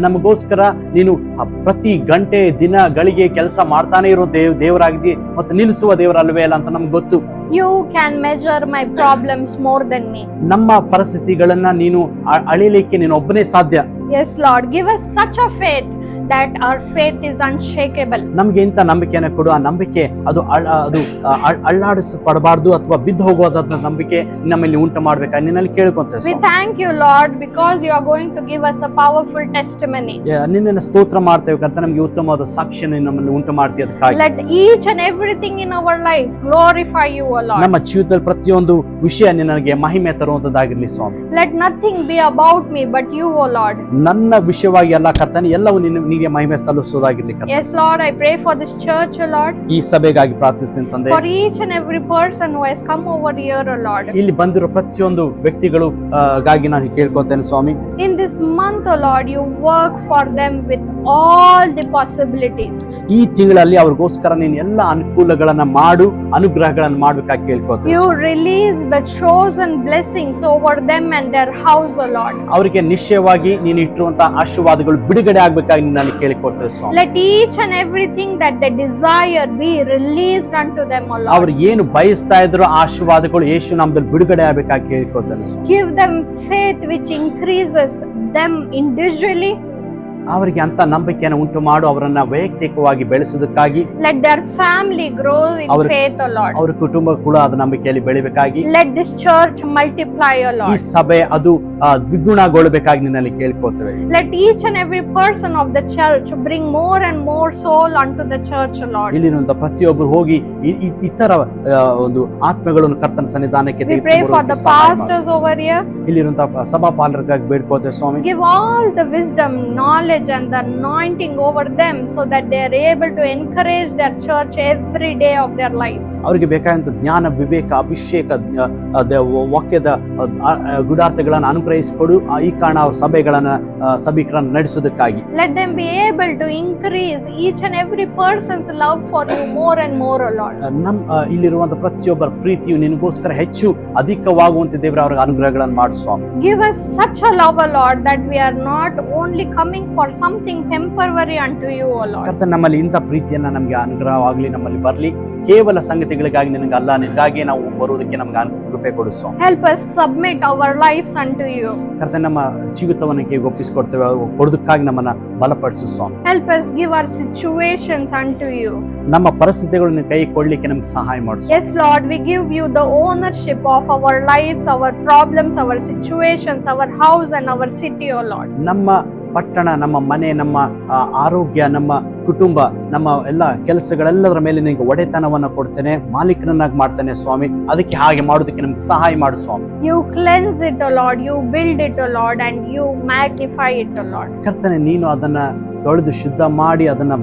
ನಮಗೋಸ್ಕರ ನೀನು ಪ್ರತಿ ಗಂಟೆ ದಿನ ಗಳಿಗೆ ಕೆಲಸ ಮಾಡ್ತಾನೆ ಇರೋ ದೇವರಾಗಿದ್ದಿ ಮತ್ತು ನಿಲ್ಲಿಸುವ ದೇವರಲ್ವೇ ಅಲ್ಲ ಅಂತ ನಮ್ಗೆ ಗೊತ್ತು. You can measure my problems more than me. ನಮ್ಮ ಪರಿಸ್ಥಿತಿಗಳನ್ನ ನೀನು ಅಳಿಲಿಕ್ಕೆ ನೀನು ಒಬ್ಬನೇ ಸಾಧ್ಯ. Yes, Lord, give us such a faith that our faith is unshakable. ನಮಗೆ ಇಂಥ ನಂಬಿಕೆಯನ್ನು ಕೊಡು. ಆ ನಂಬಿಕೆ ಅದು ಅಳ್ಳಾಡಿಸಪಡಬಾರ್ದು ಅಥವಾ ಬಿದ್ದು ಹೋಗುವಂತ ನಂಬಿಕೆ ನಮ್ಮಲ್ಲಿ ಉಂಟು ಮಾಡ್ಬೇಕಾ ನಿನ್ನಲ್ಲಿ ಕೇಳ್ಕೊಂತ. We thank you, Lord, because you are going to give us a powerful testimony. ನಿನ್ನನ್ನು ಸ್ತೋತ್ರ ಮಾಡ್ತೇವೆ ಕರ್ತನೇ, ನಮಗೆ ಉತ್ತಮವಾದ ಸಾಕ್ಷಿಯನ್ನು ನಮ್ಮಲ್ಲಿ ಉಂಟು ಮಾಡ್ತೀಯ. ಅದಕ್ಕಾಗಿ let each and everything in our life glorify you, O Lord. ನಮ್ಮ ಜೀವಿತದಲ್ಲಿ ಪ್ರತಿಯೊಂದು ವಿಷಯ ನಿನಗೆ ಮಹಿಮೆ ತರುವಂತದ್ದಾಗಿರ್ಲಿ ಸ್ವಾಮಿ. let nothing be about me but you, O Lord. ನನ್ನ ವಿಷಯವಾಗಿ ಎಲ್ಲ ಕರ್ತನೇ ಎಲ್ಲವೂ ನಿನಗೆ ಮಹಿಮೆ ಸಲ್ಲಿಸುವುದಾಗಿರ್ಲಿ. Yes, Lord, I pray for this church, O Lord. ಈ ಸಭೆಗಾಗಿ ಪ್ರಾರ್ಥಿಸ್ತೀನಿ ತಂದೆ. for each and every person who has come over here, O Lord. ಇಲ್ಲಿ ಬಂದಿರೋ ಪ್ರತಿಯೊಂದು ವ್ಯಕ್ತಿಗಳು ಗಾಗಿ ನಾನು ಕೇಳ್ಕೊತೇನೆ ಸ್ವಾಮಿ. in this month, O Lord, you work for them with all the possibilities. ಈ ತಿಂಗಳಲ್ಲಿ ಅವ್ರಿಗೋಸ್ಕರ ನೀನು ಎಲ್ಲ ಅನುಕೂಲಗಳನ್ನ ಅನುಗ್ರಹಗಳನ್ನು ಮಾಡ್ಬೇಕಾಗಿ ಕೇಳ್ಕೊತೇನೆ. you release the chosen blessings over them and their house, O Lord. ಅವರಿಗೆ ನಿಶ್ಚಯವಾಗಿ ನೀನು ಇಟ್ಟಿರುವಂತ ಆಶೀರ್ವಾದಗಳು ಬಿಡುಗಡೆ ಆಗ್ಬೇಕಾಗಿ ನಾನು ಕೇಳಿಕೊಡ್ತೇವೆ ಸ್ವಾಮಿ. let each and everything that they desire be released unto them, O Lord. ಅವ್ರು ಏನು ಬಯಸ್ತಾ ಇದ್ರು ಆಶೀರ್ವಾದಗಳು ಯೇಸು ನಾಮದಲ್ಲಿ ಬಿಡುಗಡೆ ಆಗ್ಬೇಕಾಗಿ ಕೇಳಿಕೊಡ್ತೇನೆ ಸ್ವಾಮಿ. give them faith which increases them individually. ಅವರಿಗೆ ಅಂತ ನಂಬಿಕೆಯನ್ನು ಉಂಟು ಮಾಡು, ಅವರನ್ನ ವೈಯಕ್ತಿಕವಾಗಿ ಬೆಳೆಸೋದಕ್ಕಾಗಿ. let their family grow in faith, O Lord. ಅವರ ಕುಟುಂಬ ಕೂಡ ಅದು ನಂಬಿಕೆಯಲ್ಲಿ ಬೆಳಿಬೇಕಾಗಿ. let this church multiply, O Lord. ಈ ಸಭೆ ಅದು ದ್ವಿಗುಣಗೊಳ್ಳಬೇಕಾಗಿ ನಿನ್ನಲ್ಲಿ ಕೇಳ್ಕೊಳ್ತೇವೆ. let each and every person of the church bring more and more soul unto the church, O Lord. ಇಲ್ಲಿರುವಂತ ಪ್ರತಿಯೊಬ್ಬರು ಹೋಗಿ ಇತರ ಒಂದು ಆತ್ಮಗಳನ್ನು ಕರ್ತನ ಸನ್ನಿಧಾನಕ್ಕೆ we pray for the pastors over here. ಇಲ್ಲಿರುವಂತ ಸಭಾಪಾಲಕರಿಗಾಗಿ ಬೇಡ್ಕೊಳ್ತೇವೆ Swami. give all the wisdom, knowledge and the anointing over them so that they are able to encourage their church every day of their lives. ಅವರಿಗೆ ಬೇಕಾದಂತ ಜ್ಞಾನ, ವಿವೇಕ, ಅಭಿಷೇಕ, ವಾಕ್ಯದ ಗುಡಾರ್ಥಗಳನ್ನು ಅನುಗ್ರಹಿಸಿಕೊಡು. ಈ ಕಾರಣ ಅವ್ರ ಸಭೆಗಳನ್ನು ನಡೆಸೋದಕ್ಕಾಗಿ. let them be able to increase each and every person's love for you more and more, O Lord. ಇಲ್ಲಿರುವಂತ ಪ್ರತಿಯೊಬ್ಬರ ಪ್ರೀತಿಯು ನಿನಗೋಸ್ಕರ ಹೆಚ್ಚು ಅಧಿಕವಾಗುವಂತೆ ದೇವರ ಅವರಿಗೆ ಅನುಗ್ರಹಗಳನ್ನು ಮಾಡು ಸ್ವಾಮಿ. give us such a love, O Lord, that we are not only coming for something temporary unto you, O Lord. ಕರ್ತನೇ, ನಮ್ಮಲ್ಲಿ ಇಂಥ ಪ್ರೀತಿಯನ್ನ ನಮಗೆ ಅನುಗ್ರಹವಾಗಲಿ, ನಮ್ಮಲ್ಲಿ ಬರಲಿ. ಕೇವಲ ಸಂಗತಿಗಳಿಗಾಗಿ ನಿನಗಲ್ಲ, ನಿನಗಾಗಿ ನಾವು ಬರುವುದಕ್ಕೆ ನಮ್ಗೆ ಕೃಪೆ ಕೊಡು ಸ್ವಾಮಿ. Help us submit our lives unto you. ಕರ್ತನೆ, ನಮ್ಮ ಜೀವಿತವನ್ನು ಒಪ್ಪಿಸಿಕೊಡ್ತೇವೆ, ಕೊಡೋದಕ್ಕಾಗಿ ನಮ್ಮನ್ನ ಬಲಪಡಿಸು ಸ್ವಾಮಿ. Help us give our situations unto you. ನಮ್ಮ ಪರಿಸ್ಥಿತಿಗಳನ್ನ ಕೈ ಕೊಡ್ಲಿಕ್ಕೆ ನಮ್ಗೆ ಸಹಾಯ ಮಾಡು. Yes, Lord, we give you the ownership of our lives, our problems, our situations, our house and our city, oh Lord. ನಮ್ಮ ಪಟ್ಟಣ, ನಮ್ಮ ಮನೆ, ನಮ್ಮ ಆರೋಗ್ಯ, ನಮ್ಮ ಕುಟುಂಬ, ನಮ್ಮ ಎಲ್ಲ ಕೆಲಸಗಳೆಲ್ಲದರ ಮೇಲೆ ನಿನಗೆ ಒಡೆತನವನ್ನ ಕೊಡ್ತೇನೆ, ಮಾಲೀಕನನ್ನಾಗಿ ಮಾಡ್ತೇನೆ ಸ್ವಾಮಿ. ಅದಕ್ಕೆ ಹಾಗೆ ಮಾಡೋದಕ್ಕೆ ನಮ್ಗೆ ಸಹಾಯ ಮಾಡು ಸ್ವಾಮಿ. You cleanse it, oh Lord, you build it, oh Lord, and you magnify it, oh Lord. ಕರ್ತನೆ, ನೀನು ಅದನ್ನ ತೊಳೆದು ಶುದ್ಧ ಮಾಡಿ ಅದನ್ನ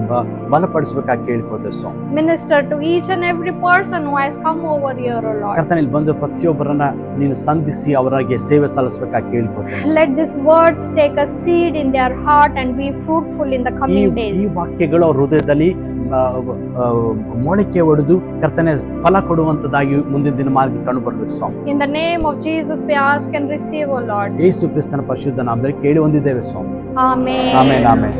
ಬಲಪಡಿಸಬೇಕಾಗಿ ಕೇಳ್ಕೋತೆ ಸ್ವಾಮಿ. Minister to each and every person who has come over here, oh Lord. ಕರ್ತನೆ, ಇಲ್ಲಿ ಬಂದು ಪ್ರತಿಯೊಬ್ಬರನ್ನ ನೀನು ಸಂಧಿಸಿ ಅವರಿಗೆ ಸೇವೆ ಸಲ್ಲಿಸಬೇಕಾಗಿ ಕೇಳ್ಕೋತೆ. Let these words take a seed in their heart and be fruitful in the coming days. ಈ ವಾಕ್ಯಗಳು ಅವ್ರ ಹೃದಯದಲ್ಲಿ ಮೊಳಕೆ ಹೊಡೆದು ಕರ್ತನೆ ಫಲ ಕೊಡುವಂತದಾಗಿ ಮುಂದಿನ ದಿನ ಮಾರ್ಗ ಕಂಡು ಬರ್ಬೇಕು ಸ್ವಾಮಿ. In the name of Jesus we ask and receive, oh Lord. ಯೇಸು ಕ್ರಿಸ್ತನ ಪರಿಶುದ್ಧ ನಾಮದಲ್ಲಿ ಕೇಳಿ ಹೊಂದಿದ್ದೇವೆ ಸ್ವಾಮಿ. Amen. Amen, amen.